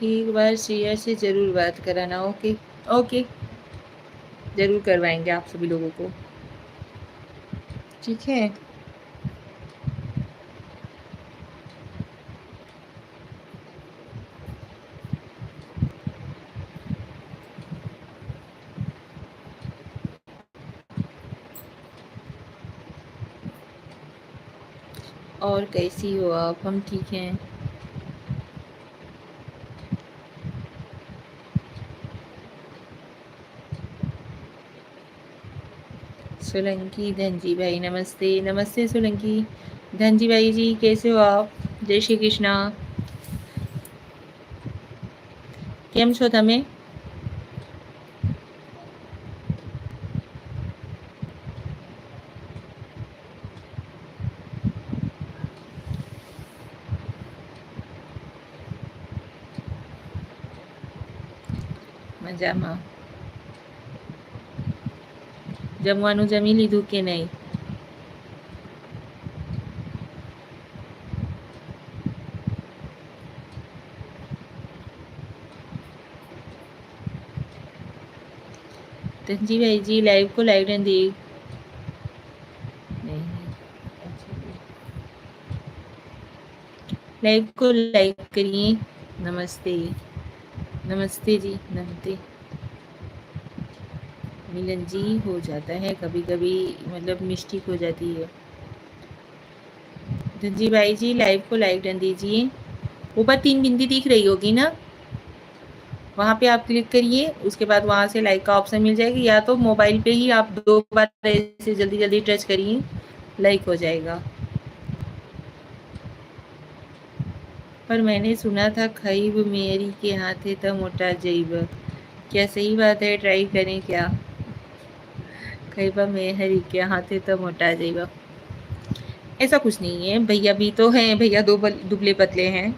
एक बार श्रेया से ज़रूर बात कराना। ओके, ओके, ज़रूर करवाएँगे आप सभी लोगों को। ठीक है? और कैसी हो आप? हम ठीक हैं। सोलंकी धनजी भाई नमस्ते, नमस्ते सोलंकी। धनजी भाई जी कैसे हो आप? जय श्री कृष्णा। केम छो તમે? મજામાં. જમવાનું જમી લીધું કે નહીં? धनजी भाई जी लाइव को लाइक डन दी नहीं, लाइव को लाइक करिए। नमस्ते, नमस्ते जी, नमस्ते। मिलन जी हो जाता है कभी कभी, मतलब मिस्टेक हो जाती है। धनजी भाई जी लाइव को लाइक डन दीजिए। ऊपर 3 बिंदी दिख रही होगी ना, वहाँ पे आप क्लिक करिए, उसके बाद वहाँ से लाइक का ऑप्शन मिल जाएगी, या तो मोबाइल पे ही आप 2 बार ऐसे जल्दी जल्दी टच करिए, लाइक हो जाएगा। पर मैंने सुना था खईब मेरी के हाथे तो मोटा जईब, क्या सही बात है? ट्राई करें क्या? खईबा मेहरी के हाथे तो मोटा जईब, ऐसा कुछ नहीं है भैया, भी तो हैं भैया, दो दुबले पतले हैं।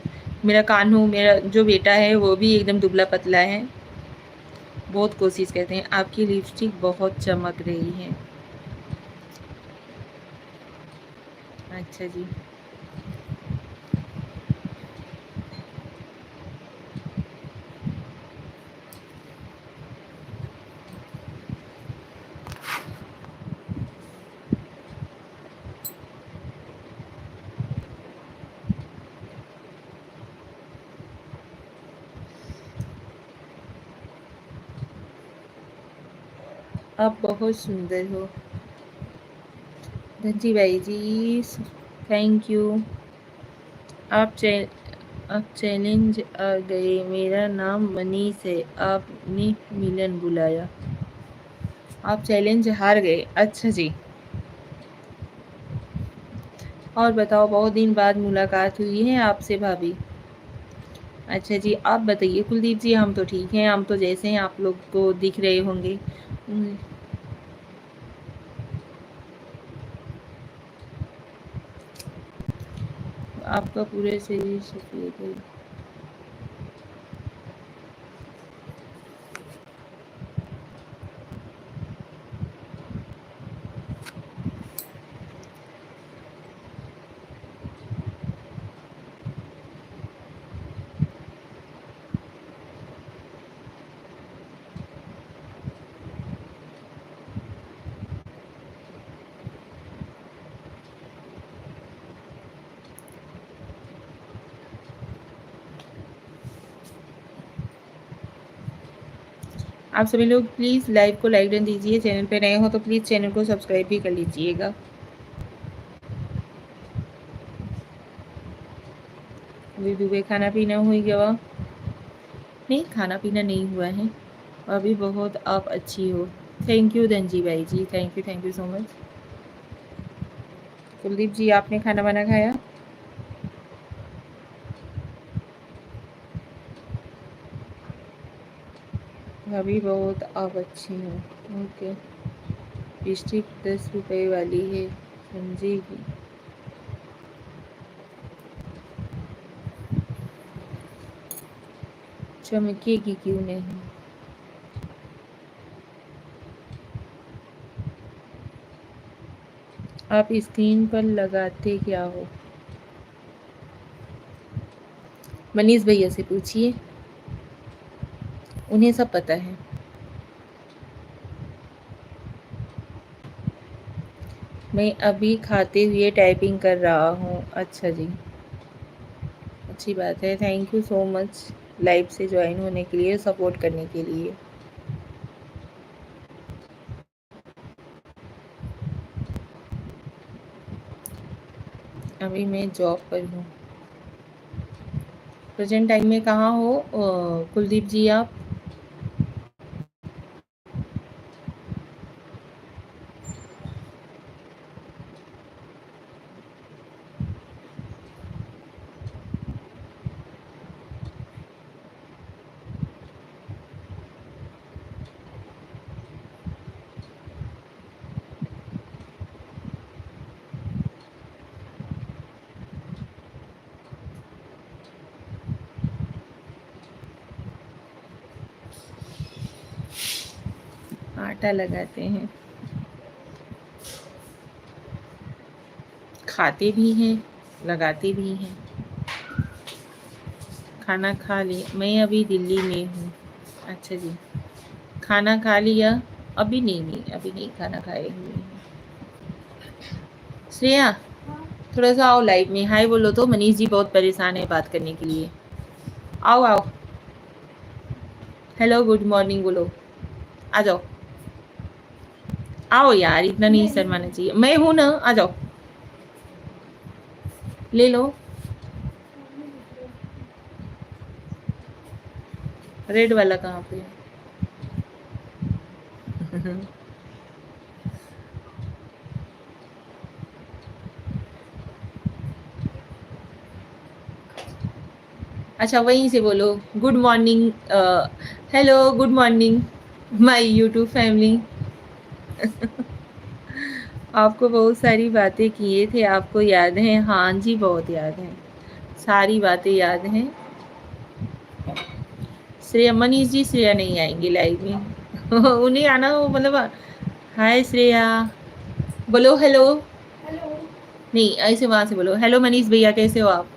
मेरा कान्हू, मेरा जो बेटा है वो भी एकदम दुबला पतला है। बहुत कोशिश करते हैं। आपकी लिपस्टिक बहुत चमक रही है। अच्छा जी। आप बहुत सुंदर हो धनजी भाई जी, थैंक यू। आप चे आप चैलेंज आ गए। मेरा नाम मनीष है, आपने मिलन बुलाया। आप चैलेंज हार गए। अच्छा जी। और बताओ, बहुत दिन बाद मुलाकात हुई है आपसे भाभी। अच्छा जी, आप बताइए कुलदीप जी। हम तो ठीक हैं, हम तो जैसे हैं आप लोग को दिख रहे होंगे। आपका पूरे शरीर सफेद है। आप सभी लोग प्लीज़ लाइव को लाइक डन दीजिए। चैनल पे नए हो तो प्लीज़ चैनल को सब्सक्राइब भी कर लीजिएगा। अभी दुबे खाना पीना हुई गवा? नहीं, खाना पीना नहीं हुआ है। अभी बहुत आप अच्छी हो। थैंक यू धनजी भाई ji, thank you so much. Kuldeep ji, आपने खाना वाना खाया? अभी बहुत आप अच्छी हो। ओके। लिपस्टिक 10 रुपए वाली है, समझेगी। चमकेगी क्यों नहीं? आप स्क्रीन पर लगाते क्या हो? मनीष भैया से पूछिए, उन्हें सब पता है। मैं अभी खाते हुए टाइपिंग कर रहा हूँ। अच्छा जी, अच्छी बात है। Thank you so much live से ज्वाइन होने के लिए, सपोर्ट करने के लिए। अभी मैं जॉब पर हूँ। प्रेजेंट टाइम में कहाँ हो कुलदीप जी आप? आटा लगाते हैं, खाते भी हैं, लगाते भी हैं। खाना खा लिया? मैं अभी दिल्ली में हूँ। अच्छा जी, खाना खा लिया? अभी नहीं, अभी नहीं खाना खाए हुए हैं। श्रेया, थोड़ा सा आओ लाइव में, हाय बोलो तो। मनीष जी बहुत परेशान है बात करने के लिए। आओ आओ, हेलो गुड मॉर्निंग बोलो, आ जाओ। आओ यार, इतना नहीं शर्माना चाहिए। मैं हूं ना, आ जाओ, ले लो। रेड वाला कहाँ पे है? अच्छा, वहीं से बोलो। Good morning, hello good morning my YouTube family. आपको बहुत सारी बातें किए थे, आपको याद है? हाँ जी, बहुत याद है, सारी बातें याद हैं। श्रेया, मनीष जी श्रेया नहीं आएंगे लाइव में। उन्हें आना हो मतलब। हाय श्रेया, बोलो हेलो। हेलो नहीं, ऐसे वहां से बोलो। हेलो मनीष भैया, कैसे हो आप?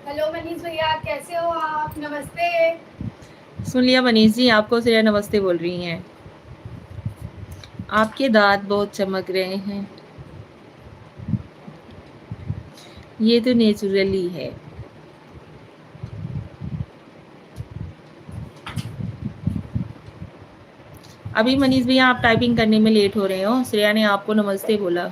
हेलो मनीष भैया, कैसे हो आप? नमस्ते। सुन लिया मनीष जी, आपको श्रेया नमस्ते बोल रही हैं। आपके दांत बहुत चमक रहे हैं। ये तो नेचुरली है। अभी मनीष भैया आप टाइपिंग करने में लेट हो रहे हो, श्रेया ने आपको नमस्ते बोला।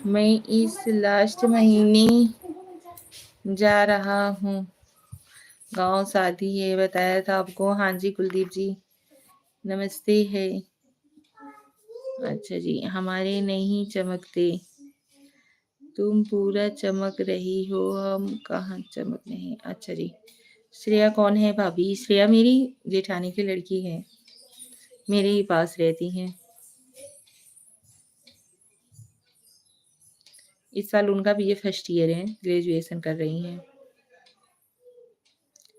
मैं इस लास्ट महीने जा रहा हूँ गांव, शादी है, बताया था आपको। हाँ जी कुलदीप जी, नमस्ते है। अच्छा जी, हमारे नहीं चमकते, तुम पूरा चमक रही हो, हम कहाँ चमक नहीं। अच्छा जी, श्रेया कौन है भाभी? श्रेया मेरी जेठानी की लड़की है, मेरे ही पास रहती हैं। इस साल उनका भी ये फर्स्ट ईयर है, ग्रेजुएशन कर रही हैं।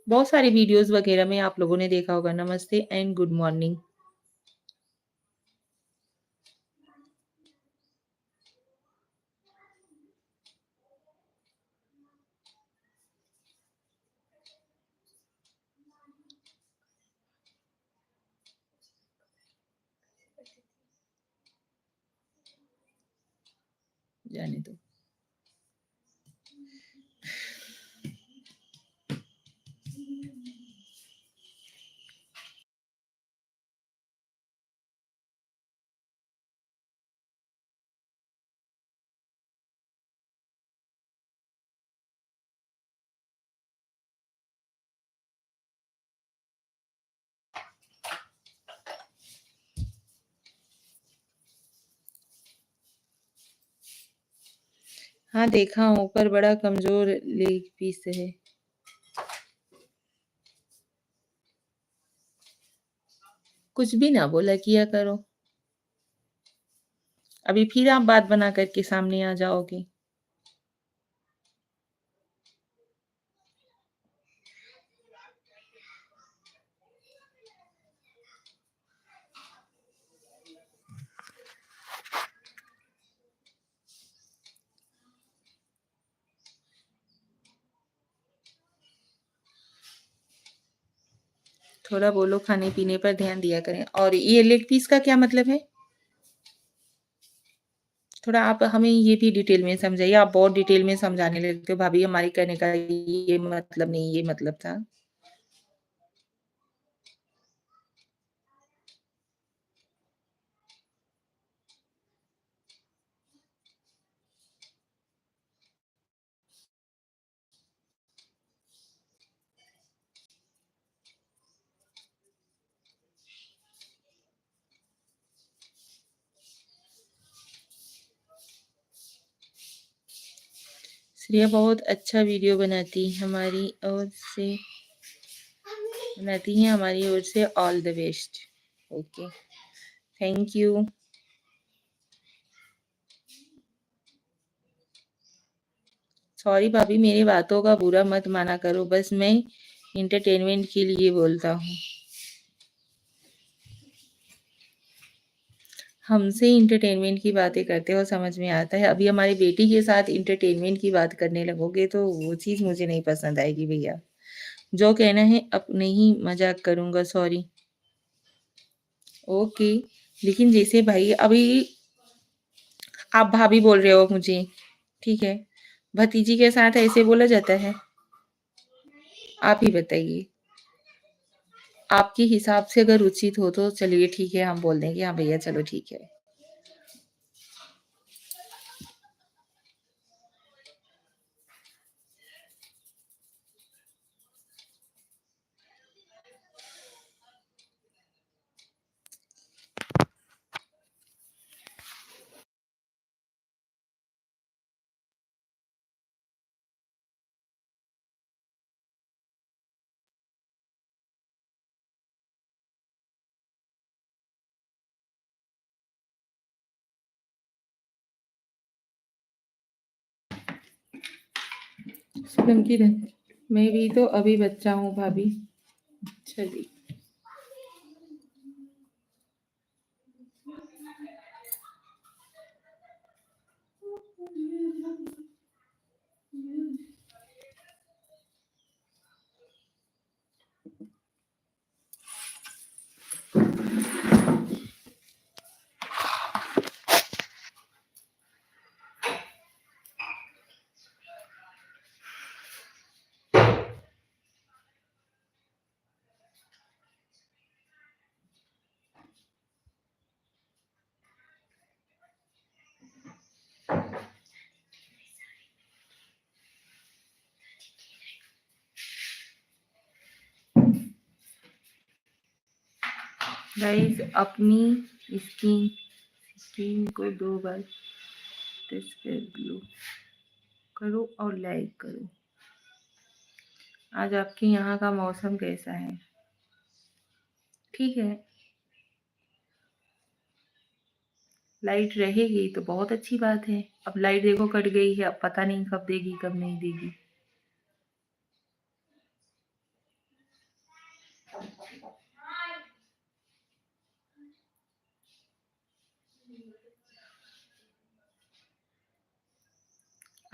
बहुत सारे वीडियोज़ वगैरह में आप लोगों ने देखा होगा। नमस्ते एंड गुड मॉर्निंग। जाने दो। हाँ, देखा हूँ, पर बड़ा कमज़ोर लेग पीस है। कुछ भी ना बोला किया करो। अभी फिर आप बात बना कर के सामने आ जाओगे। थोड़ा बोलो, खाने-पीने पर ध्यान दिया करें। और ये लेग पीस का क्या मतलब है? थोड़ा आप हमें ये भी डिटेल में समझाइए। आप बहुत डिटेल में समझाने लगते हो, भाभी हमारे कहने का ये मतलब नहीं, ये मतलब था। श्रेया बहुत अच्छा वीडियो बनाती है, हमारी ओर से all the best. Okay, thank you. Sorry भाभी, मेरी बातों का बुरा मत माना करो, बस मैं एंटरटेनमेंट के लिए बोलता हूँ। हमसे एंटरटेनमेंट की बातें करते हो समझ में आता है। अभी हमारी बेटी के साथ एंटरटेनमेंट की बात करने लगोगे तो वो चीज़ मुझे नहीं पसंद आएगी भैया। जो कहना है अब नहीं मज़ाक करूँगा, सॉरी। ओके, लेकिन जैसे भाई अभी आप भाभी बोल रहे हो मुझे, ठीक है? भतीजी के साथ ऐसे बोला जाता है? आप ही बताइए। आपके हिसाब से अगर उचित हो तो चलिए ठीक है, हम बोल देंगे हाँ भैया चलो ठीक है। सोनम की रह मैं भी तो अभी बच्चा हूँ भाभी। चलिए। गाइस अपनी स्किन स्किन को 2 बार टच कर लो करो और लाइक करो। आज आपके यहाँ का मौसम कैसा है? ठीक है, लाइट रहेगी तो बहुत अच्छी बात है। अब लाइट देखो कट गई है, अब पता नहीं कब देगी कब नहीं देगी।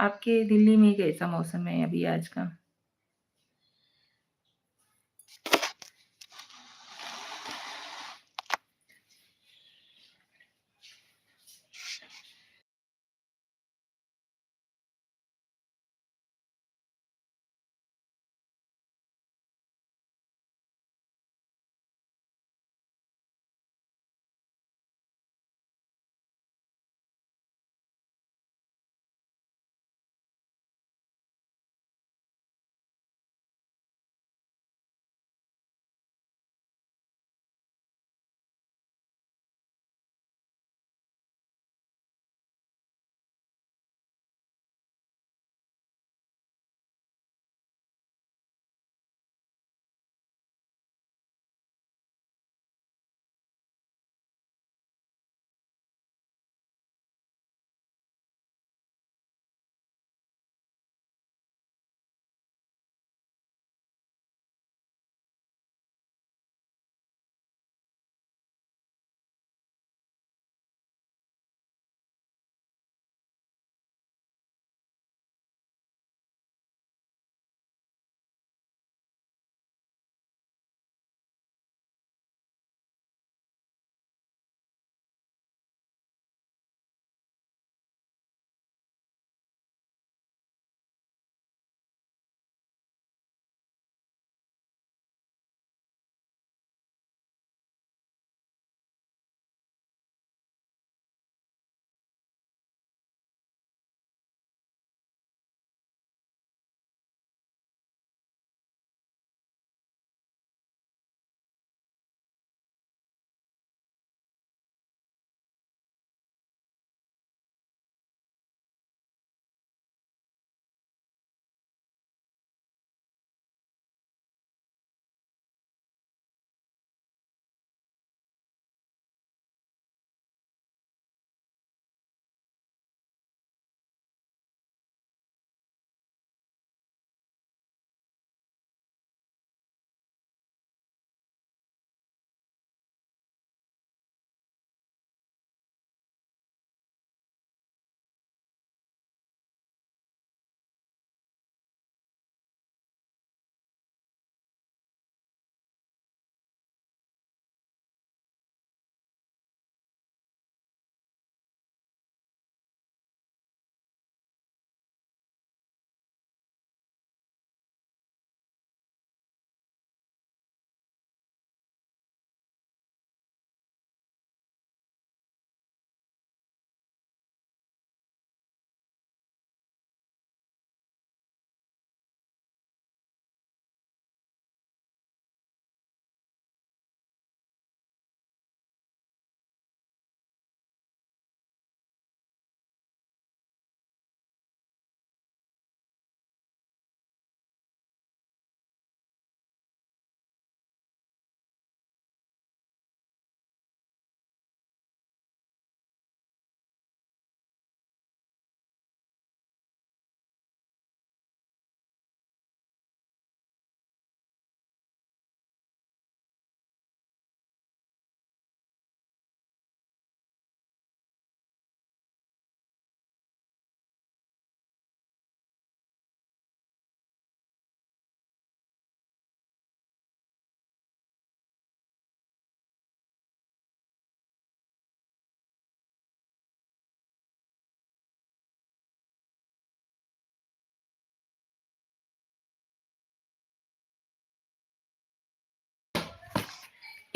आपके दिल्ली में कैसा मौसम है अभी आज का?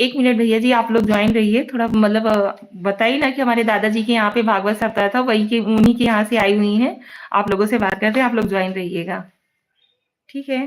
एक मिनट भैया जी, आप लोग जॉइन रहिए। थोड़ा मतलब बताइए ना कि हमारे दादाजी के यहाँ पे भागवत सप्ताह था, वही के उन्हीं के यहाँ से आई हुई हैं। आप लोगों से बात करते हैं, आप लोग जॉइन रहिएगा। ठीक है?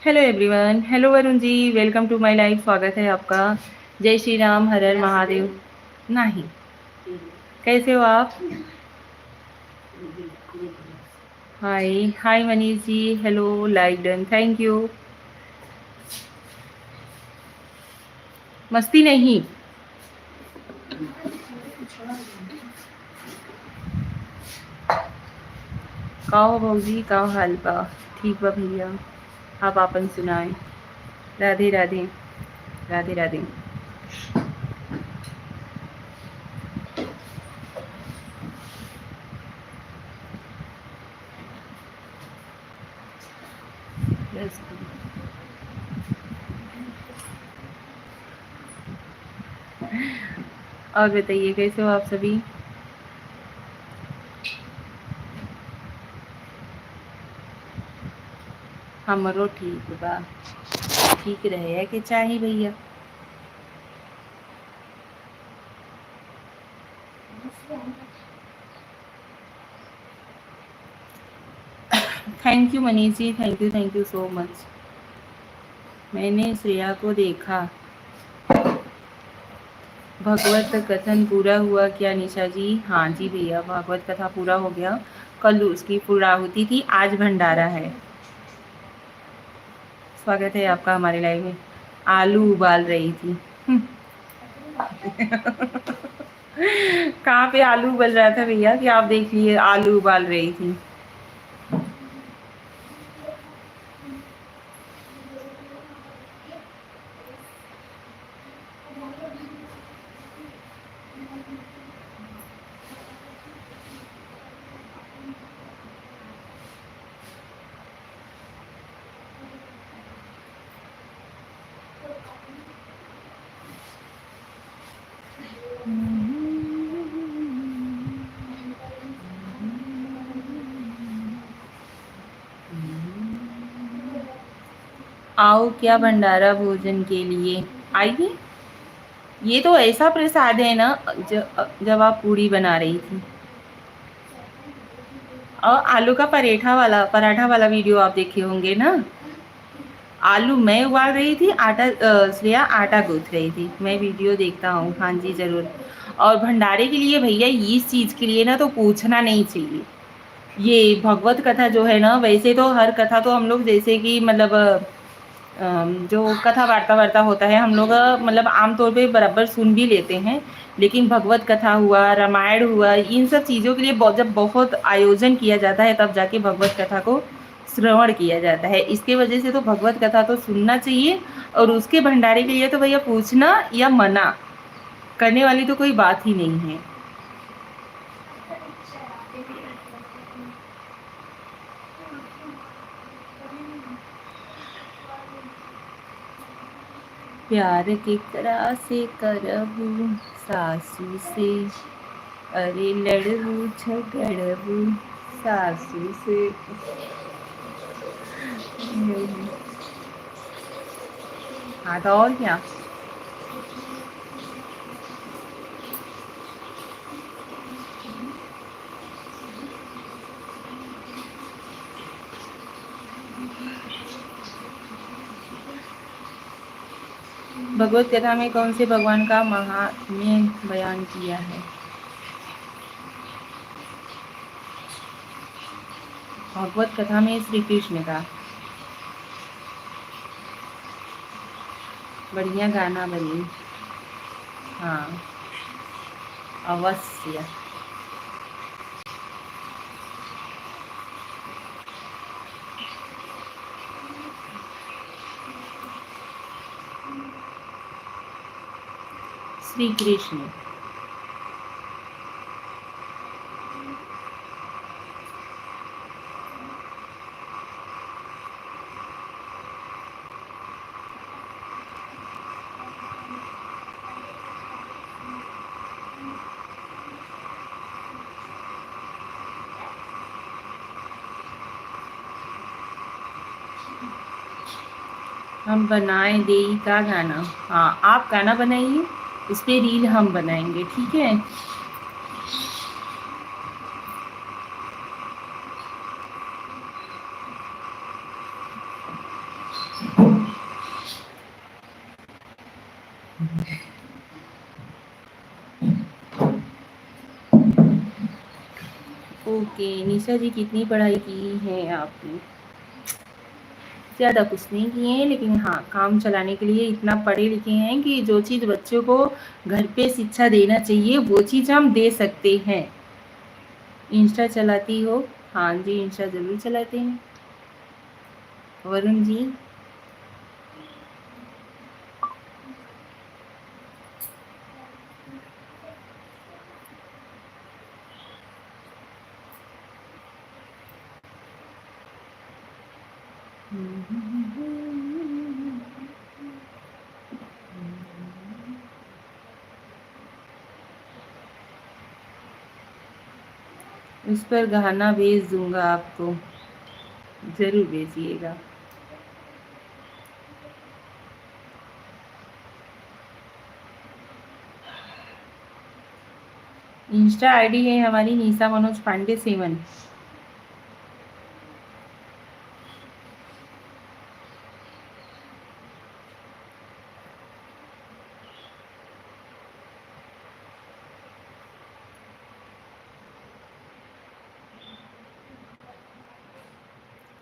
Hello everyone, hello Varun ji, welcome to my life. स्वागत है आपका। जय श्री राम, हर हर महादेव। नहीं, कैसे हो आप? Hi hi Manish ji, hello, like done, thank you. मस्ती नहीं। काओ भौजी, काओ हाल बा? ठीक बा भैया, आप आपन सुनाए। राधे राधे, राधे राधे। Yes. और बताइए कैसे हो आप सभी? हमरो ठीक बा। ठीक रहे कि चाही भैया। Thank you Manish ji, thank you so much. मैंने श्रेया को देखा। भगवत कथन पूरा हुआ क्या निशा जी? हाँ जी भैया, भागवत कथा पूरा हो गया। कल उसकी पूर्णाहुति थी, आज भंडारा है। स्वागत है आपका हमारे लाइव में। आलू उबाल रही थी। कहाँ पे आलू उबल रहा था भैया कि आप देख लिए आलू उबाल रही थी? आओ क्या भंडारा भोजन के लिए आइए। ये तो ऐसा प्रसाद है ना, जब आप पूड़ी बना रही थी। और आलू का पराठा वाला वीडियो आप देखे होंगे ना। आलू मैं उबाल रही थी, आटा श्रेया आटा गूंथ रही थी। मैं वीडियो देखता हूँ, हाँ जी ज़रूर। और भंडारे के लिए भैया इस चीज़ के लिए ना तो पूछना नहीं चाहिए। ये भगवत कथा जो है ना, वैसे तो हर कथा तो हम लोग जैसे कि मतलब जो कथा वार्ता होता है हम लोग मतलब आमतौर पे बराबर सुन भी लेते हैं। लेकिन भगवत कथा हुआ, रामायण हुआ, इन सब चीज़ों के लिए जब बहुत आयोजन किया जाता है तब जाके भगवत कथा को श्रवण किया जाता है। इसके वजह से तो भगवत कथा तो सुनना चाहिए। और उसके भंडारे के लिए तो भैया पूछना या मना करने वाली तो कोई बात ही नहीं है। प्यार के करा से करबू सासू से, अरे लड़बू झगड़बू सासू से। हाँ तो और क्या। भगवत कथा में कौन से भगवान का महात्म्य बयान किया है? भगवत कथा में श्री कृष्ण का। बढ़िया गाना बनी। हाँ, अवश्य। श्री कृष्ण। हम बनाए देई का गाना। हाँ, आप गाना बनाइए, उस पर रील हम बनाएंगे, ठीक है। ओके निशा जी, कितनी पढ़ाई की है आपने? ज़्यादा कुछ नहीं किए हैं, लेकिन हाँ काम चलाने के लिए इतना पढ़े लिखे हैं कि जो चीज़ बच्चों को घर पे शिक्षा देना चाहिए वो चीज़ हम दे सकते हैं। इंस्टा चलाती हो? हाँ जी, इंस्टा ज़रूर चलाते हैं। वरुण जी, उस पर गाना भेज दूंगा आपको, ज़रूर भेजिएगा। इंस्टा आईडी है हमारी निशा मनोज पांडे 7।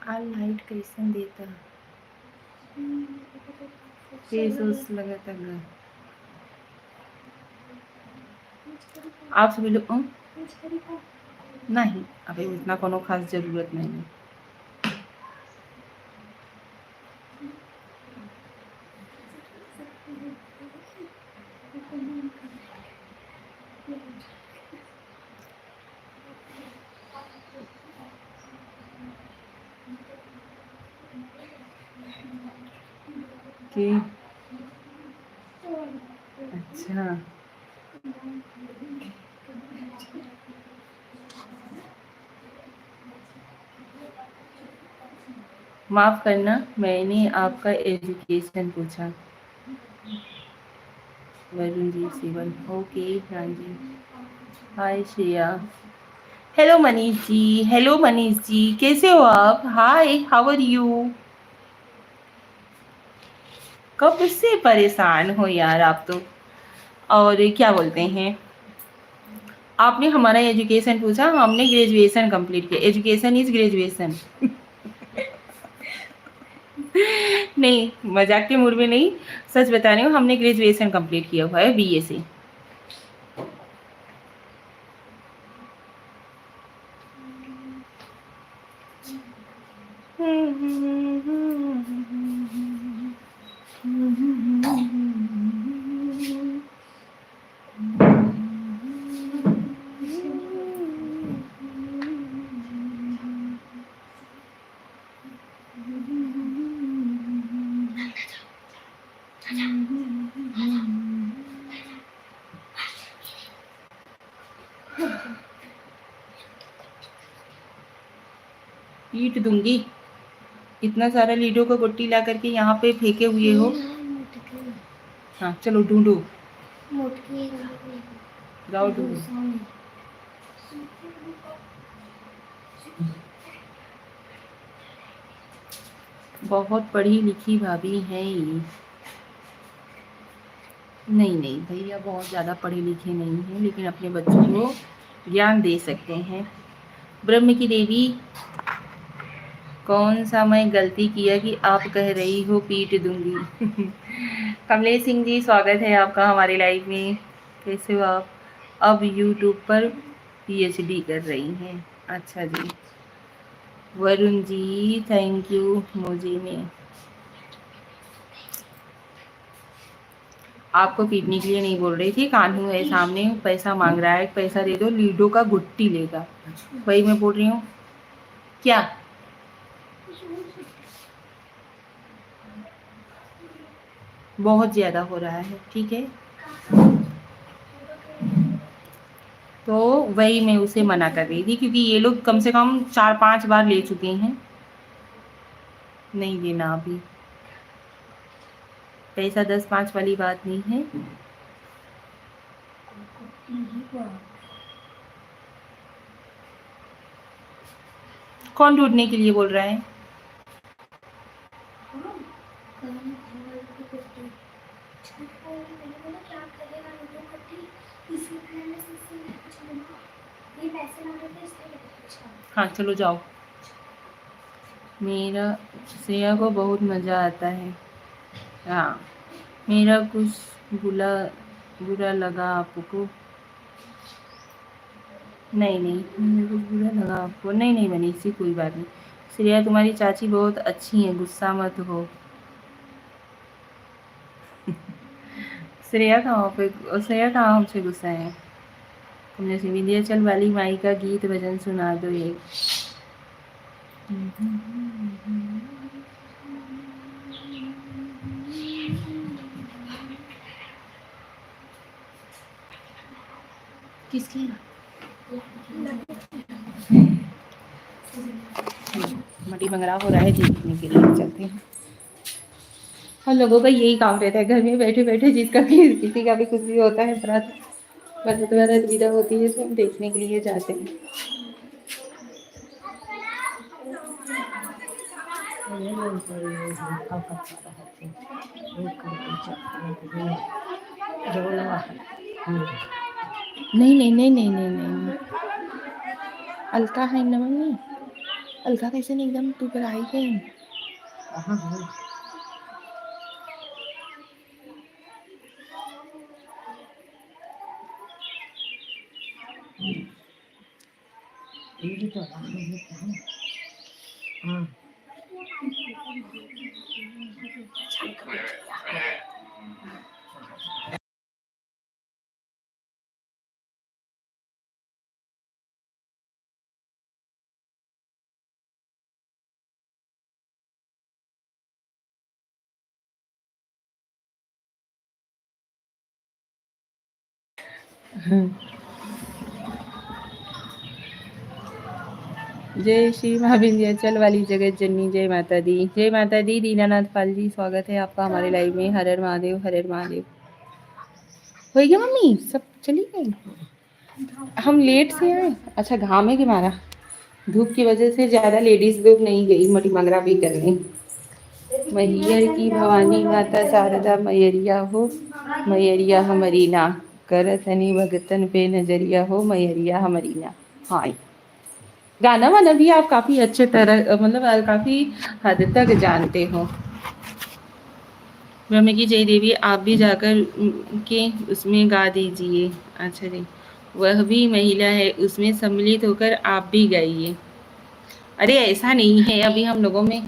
आ लाइट कैसन देता फेस उस लगाता गा। आप सभी लोग नहीं, अभी उतना कोनो खास जरूरत नहीं है। कि अच्छा, माफ करना मैंने आपका एजुकेशन पूछा। वरुण जी सिवन, ओके हाँ जी। हाय श्रेया, हेलो मनीष जी, हेलो मनीष जी, कैसे हो आप? हाय, हाउ आर यू? कब से परेशान हो यार आप तो। और क्या बोलते हैं, आपने हमारा एजुकेशन पूछा, हमने ग्रेजुएशन कंप्लीट किया। Education is graduation. नहीं, मजाक के मूड में नहीं, सच बता रही हूँ, हमने ग्रेजुएशन कंप्लीट किया हुआ है बीए से। पीट दूंगी, इतना सारा लीडो का गुट्टी ला करके यहाँ पे फेंके हुए हो। हाँ चलो ढूंढो, जाओ ढूंढो। बहुत पढ़ी लिखी भाभी हैं ये। नहीं नहीं भैया बहुत ज़्यादा पढ़े लिखे नहीं हैं, लेकिन अपने बच्चों को ज्ञान दे सकते हैं। ब्रह्म की देवी, कौन सा मैं गलती किया कि आप कह रही हो पीट दूंगी? कमलेश सिंह जी, स्वागत है आपका हमारे लाइव में। कैसे हो आप? अब यूट्यूब पर पीएचडी कर रही हैं। अच्छा जी, वरुण जी थैंक यू। मुझे में आपको पीटने के लिए नहीं बोल रही थी, कान्हू है सामने, पैसा मांग रहा है, पैसा दे दो, लीडो का गुट्टी लेगा, वही मैं बोल रही हूँ। क्या बहुत ज़्यादा हो रहा है? ठीक है, तो वही मैं उसे मना कर रही थी, क्योंकि ये लोग कम से कम 4-5 बार ले चुके हैं। नहीं देना अभी पैसा, 10-5 वाली बात नहीं है। कौन ढूंढने के लिए बोल रहा है? हाँ चलो जाओ। मेरा श्रेया को बहुत मज़ा आता है। हाँ, मेरा कुछ बुरा बुरा लगा आपको? नहीं नहीं, मेरा कुछ बुरा लगा आपको? नहीं नहीं मनीषी, कोई बात नहीं। श्रेया तुम्हारी चाची बहुत अच्छी है, गुस्सा मत हो। श्रेया कहाँ हमसे गुस्सा है? तुमने से विंध्याचल वाली माई का गीत भजन सुना दो एक। किसकी? मटी मंगरा हो रहा है, देखने के लिए चलते हैं। हम लोगों का यही काम रहता है घर में बैठे बैठे, जिसका किसी का भी कुछ भी होता है व्रत व्रत विदा होती है तो हम देखने के लिए जाते हैं। नहीं नहीं नहीं नहीं नहीं नहीं, अलका है ना मम्मी? अलका कैसे नहीं, एकदम तू पर आई है। जय श्री माँ विंध्याचल वाली जगत जननी, जय माता दी, जय माता दी। दीनानाथ पाल जी, स्वागत है आपका हमारे लाइव में। हर हर महादेव, हर हर महादेव। हो गया मम्मी, सब चली गई? हम लेट से आए। अच्छा, घाम है कि मारा? धूप की वजह से ज़्यादा लेडीज लोग नहीं गई मटी मंगरा भी करने। मैहर की भवानी माता शारदा मैयरिया हो, मैयरिया हमारी ना, करतनी भगतन पे नजरिया हो, मैयरिया हमारी ना। हाँ, गाना वाना भी आप काफ़ी अच्छे तरह मतलब काफ़ी हद तक जानते हो। ब्रह्म की जय देवी, आप भी जाकर के उसमें गा दीजिए। अच्छा जी, वह भी महिला है, उसमें सम्मिलित होकर आप भी गाइए। अरे ऐसा नहीं है, अभी हम लोगों में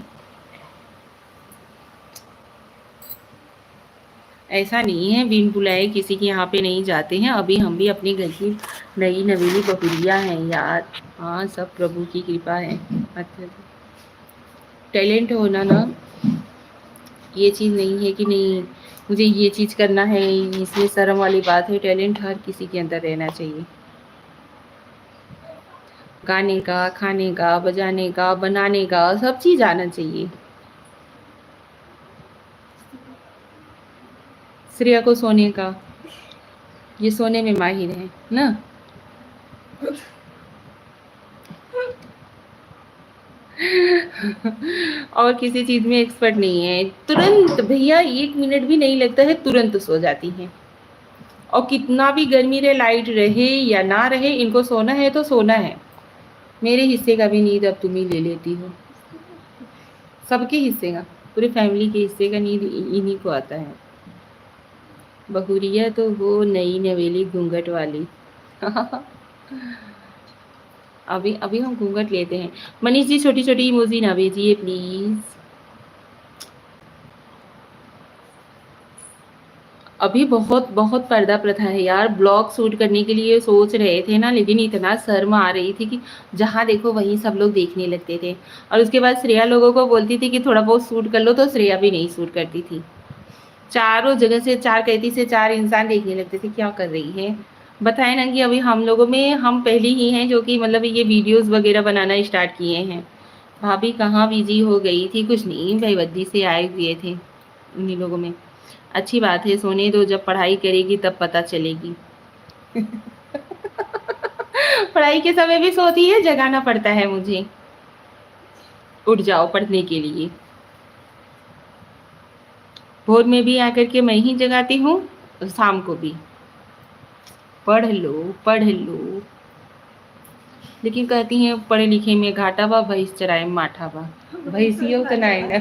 ऐसा नहीं है, बिन बुलाए किसी के यहाँ पे नहीं जाते हैं। अभी हम भी अपने घर की नई नवेली बहुरिया हैं यार। हाँ, सब प्रभु की कृपा है। अच्छा, टैलेंट होना ना ये चीज़ नहीं है कि नहीं मुझे ये चीज़ करना है, इसमें शर्म वाली बात है। टैलेंट हर किसी के अंदर रहना चाहिए। गाने का, खाने का, बजाने का, बनाने का, सब चीज़ आना चाहिए। श्रेया को सोने का, ये सोने में माहिर है ना। और किसी चीज़ में एक्सपर्ट नहीं है। तुरंत भैया 1 मिनट भी नहीं लगता है, तुरंत सो जाती हैं। और कितना भी गर्मी रहे, लाइट रहे या ना रहे, इनको सोना है तो सोना है। मेरे हिस्से का भी नींद अब तुम ही ले लेती हो। सबके हिस्से का, पूरे फैमिली के हिस्से का नींद इन्हीं को आता है। बहुरिया तो वो नई नवेली घूंघट वाली। अभी अभी हम घूंघट लेते हैं। मनीष जी, छोटी छोटी इमोजी ना भेजिए प्लीज। अभी बहुत बहुत पर्दा प्रथा है यार। ब्लॉग शूट करने के लिए सोच रहे थे ना, लेकिन इतना शर्म आ रही थी कि जहाँ देखो वहीं सब लोग देखने लगते थे। और उसके बाद श्रेया लोगों को बोलती थी कि थोड़ा बहुत शूट कर लो, तो श्रेया भी नहीं शूट करती थी। चारों जगह से, चार कैदी से 4 इंसान देखने लगते थे, क्या कर रही है। बताए ना कि अभी हम लोगों में हम पहले ही हैं जो कि मतलब ये वीडियोस वगैरह बनाना स्टार्ट किए हैं। भाभी कहाँ बिजी हो गई थी? कुछ नहीं, भैवद्दी से आए हुए थे उन्हीं लोगों में। अच्छी बात है, सोने दो, जब पढ़ाई करेगी तब पता चलेगी। पढ़ाई के समय भी सोती है, जगाना पड़ता है मुझे। उठ जाओ पढ़ने के लिए। भोर में भी आकर के मैं ही जगाती हूँ, और शाम को भी। पढ़ लो पढ़ लो। लेकिन कहती हैं पढ़े लिखे में घाटा बा, भैंस चराए में माठा बा। भैंसियों तो नहीं ना।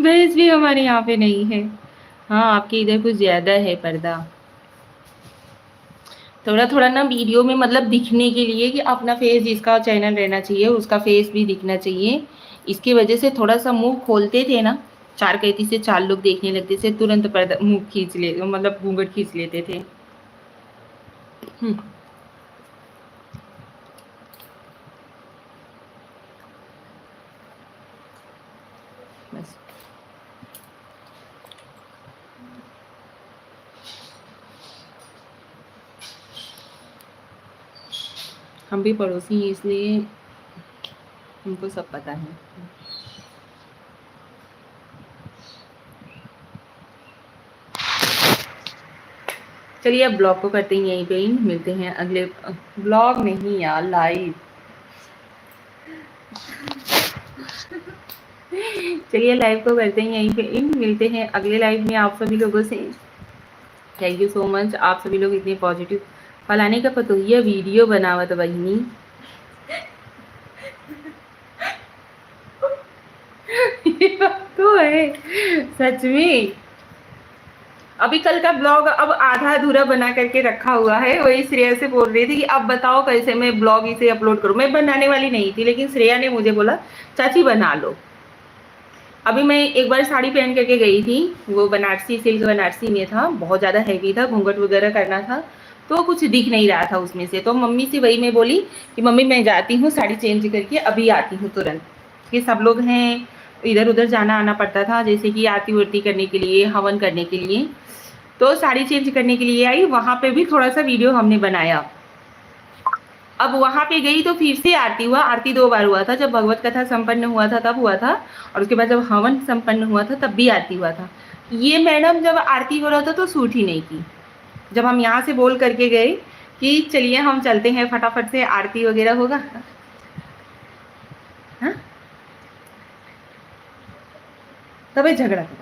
भैंस भी हमारे यहाँ पे नहीं है। हाँ, आपके इधर कुछ ज्यादा है पर्दा। थोड़ा थोड़ा ना वीडियो में मतलब दिखने के लिए कि अपना फेस जिसका चैनल रहना चाहिए उसका फेस भी दिखना चाहिए। इसकी वजह से थोड़ा सा मुंह खोलते थे ना, चार कैती से चार लोग देखने लगते थे, तुरंत पर्दा मुंह खींच ले, मतलब घूंघट खींच लेते थे। बस हम भी पड़ोसी हैं इसलिए हमको सब पता है। चलिए अब ब्लॉग को करते हैं यहीं पे ही, मिलते हैं अगले ब्लॉग नहीं यार, लाइव। चलिए लाइव को करते हैं यहीं पे इन, मिलते हैं अगले लाइव में आप सभी लोगों से। थैंक यू सो मच, आप सभी लोग इतने पॉजिटिव। फलाने का पतोहिया वीडियो बनावत बहिनी। ये बात तो है सच में। अभी कल का ब्लॉग अब आधा अधूरा बना करके रखा हुआ है, वही श्रेया से बोल रही थी कि अब बताओ कैसे मैं ब्लॉग इसे अपलोड करूं। मैं बनाने वाली नहीं थी, लेकिन श्रेया ने मुझे बोला चाची बना लो। अभी मैं एक बार साड़ी पहन करके गई थी, वो बनारसी सिल्क बनारसी में था, बहुत ज़्यादा हैवी था, घूंघट वगैरह करना था, तो कुछ दिख नहीं रहा था उसमें से। तो मम्मी से वही मैं बोली कि मम्मी मैं जाती हूँ साड़ी चेंज करके अभी आती हूँ तुरंत, कि सब लोग हैं, इधर उधर जाना आना पड़ता था, जैसे कि आरती उरती करने के लिए, हवन करने के लिए। तो साड़ी चेंज करने के लिए आई, वहाँ पे भी थोड़ा सा वीडियो हमने बनाया। अब वहां पे गई तो फिर से आरती हुआ, आरती 2 बार हुआ था, जब भगवत कथा संपन्न हुआ था तब हुआ था, और उसके बाद जब हवन संपन्न हुआ था तब भी आरती हुआ था। ये मैडम जब आरती हो रहा था तो सूट ही नहीं की। जब हम यहाँ से बोल करके गए कि चलिए हम चलते हैं फटाफट से आरती वगैरह होगा, हाँ तभी झगड़ा करा।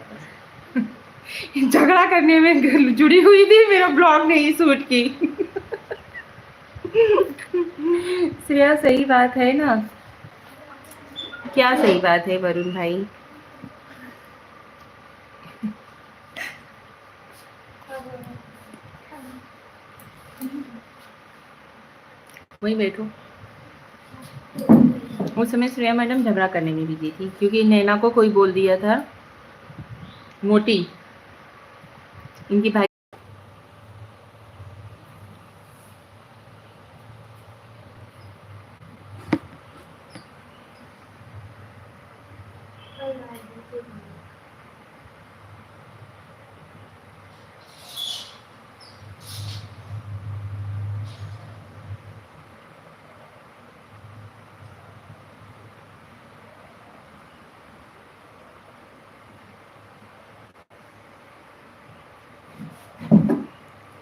झगड़ा करने में जुड़ी हुई थी, मेरा ब्लॉग नहीं सूट की। श्रेया सही बात है ना, क्या सही बात है वरुण भाई। वहीं बैठो। उस समय श्रेया मैडम झगड़ा करने में बिजी थी, क्योंकि नैना को कोई बोल दिया था मोटी, इनकी भाई।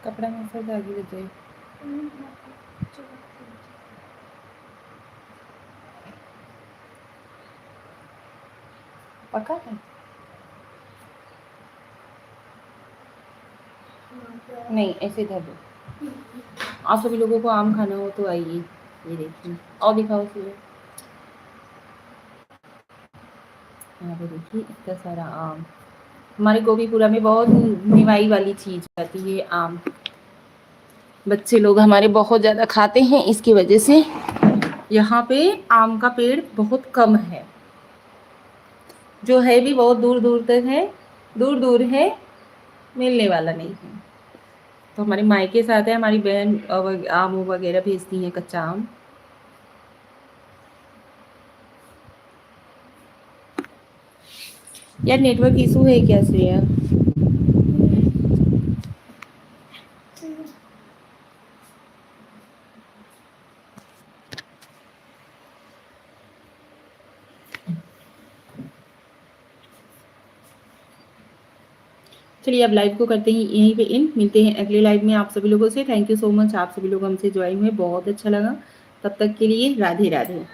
कपड़ा में से दागी लग जाए। पका है नहीं, ऐसे धर दो। आप सभी लोगों को आम खाना हो तो आइए, ये देखिए और दिखाओ फिर। यहाँ पे देखिए इतना सारा आम। हमारे गोबीपुरा में बहुत निवाई वाली चीज आती है आम, बच्चे लोग हमारे बहुत ज़्यादा खाते हैं, इसकी वजह से यहाँ पे आम का पेड़ बहुत कम है, जो है भी बहुत दूर दूर तक है, दूर दूर है, मिलने वाला नहीं है। तो हमारे मायके साथ है, हमारी बहन आम वगैरह भेजती हैं कच्चा आम। यार नेटवर्क इशू है क्या श्रेया? चलिए अब लाइव को करते हैं यहीं पे इन, मिलते हैं अगले लाइव में आप सभी लोगों से। थैंक यू सो मच, आप सभी लोग हमसे ज्वाइन हुए, बहुत अच्छा लगा। तब तक के लिए राधे राधे।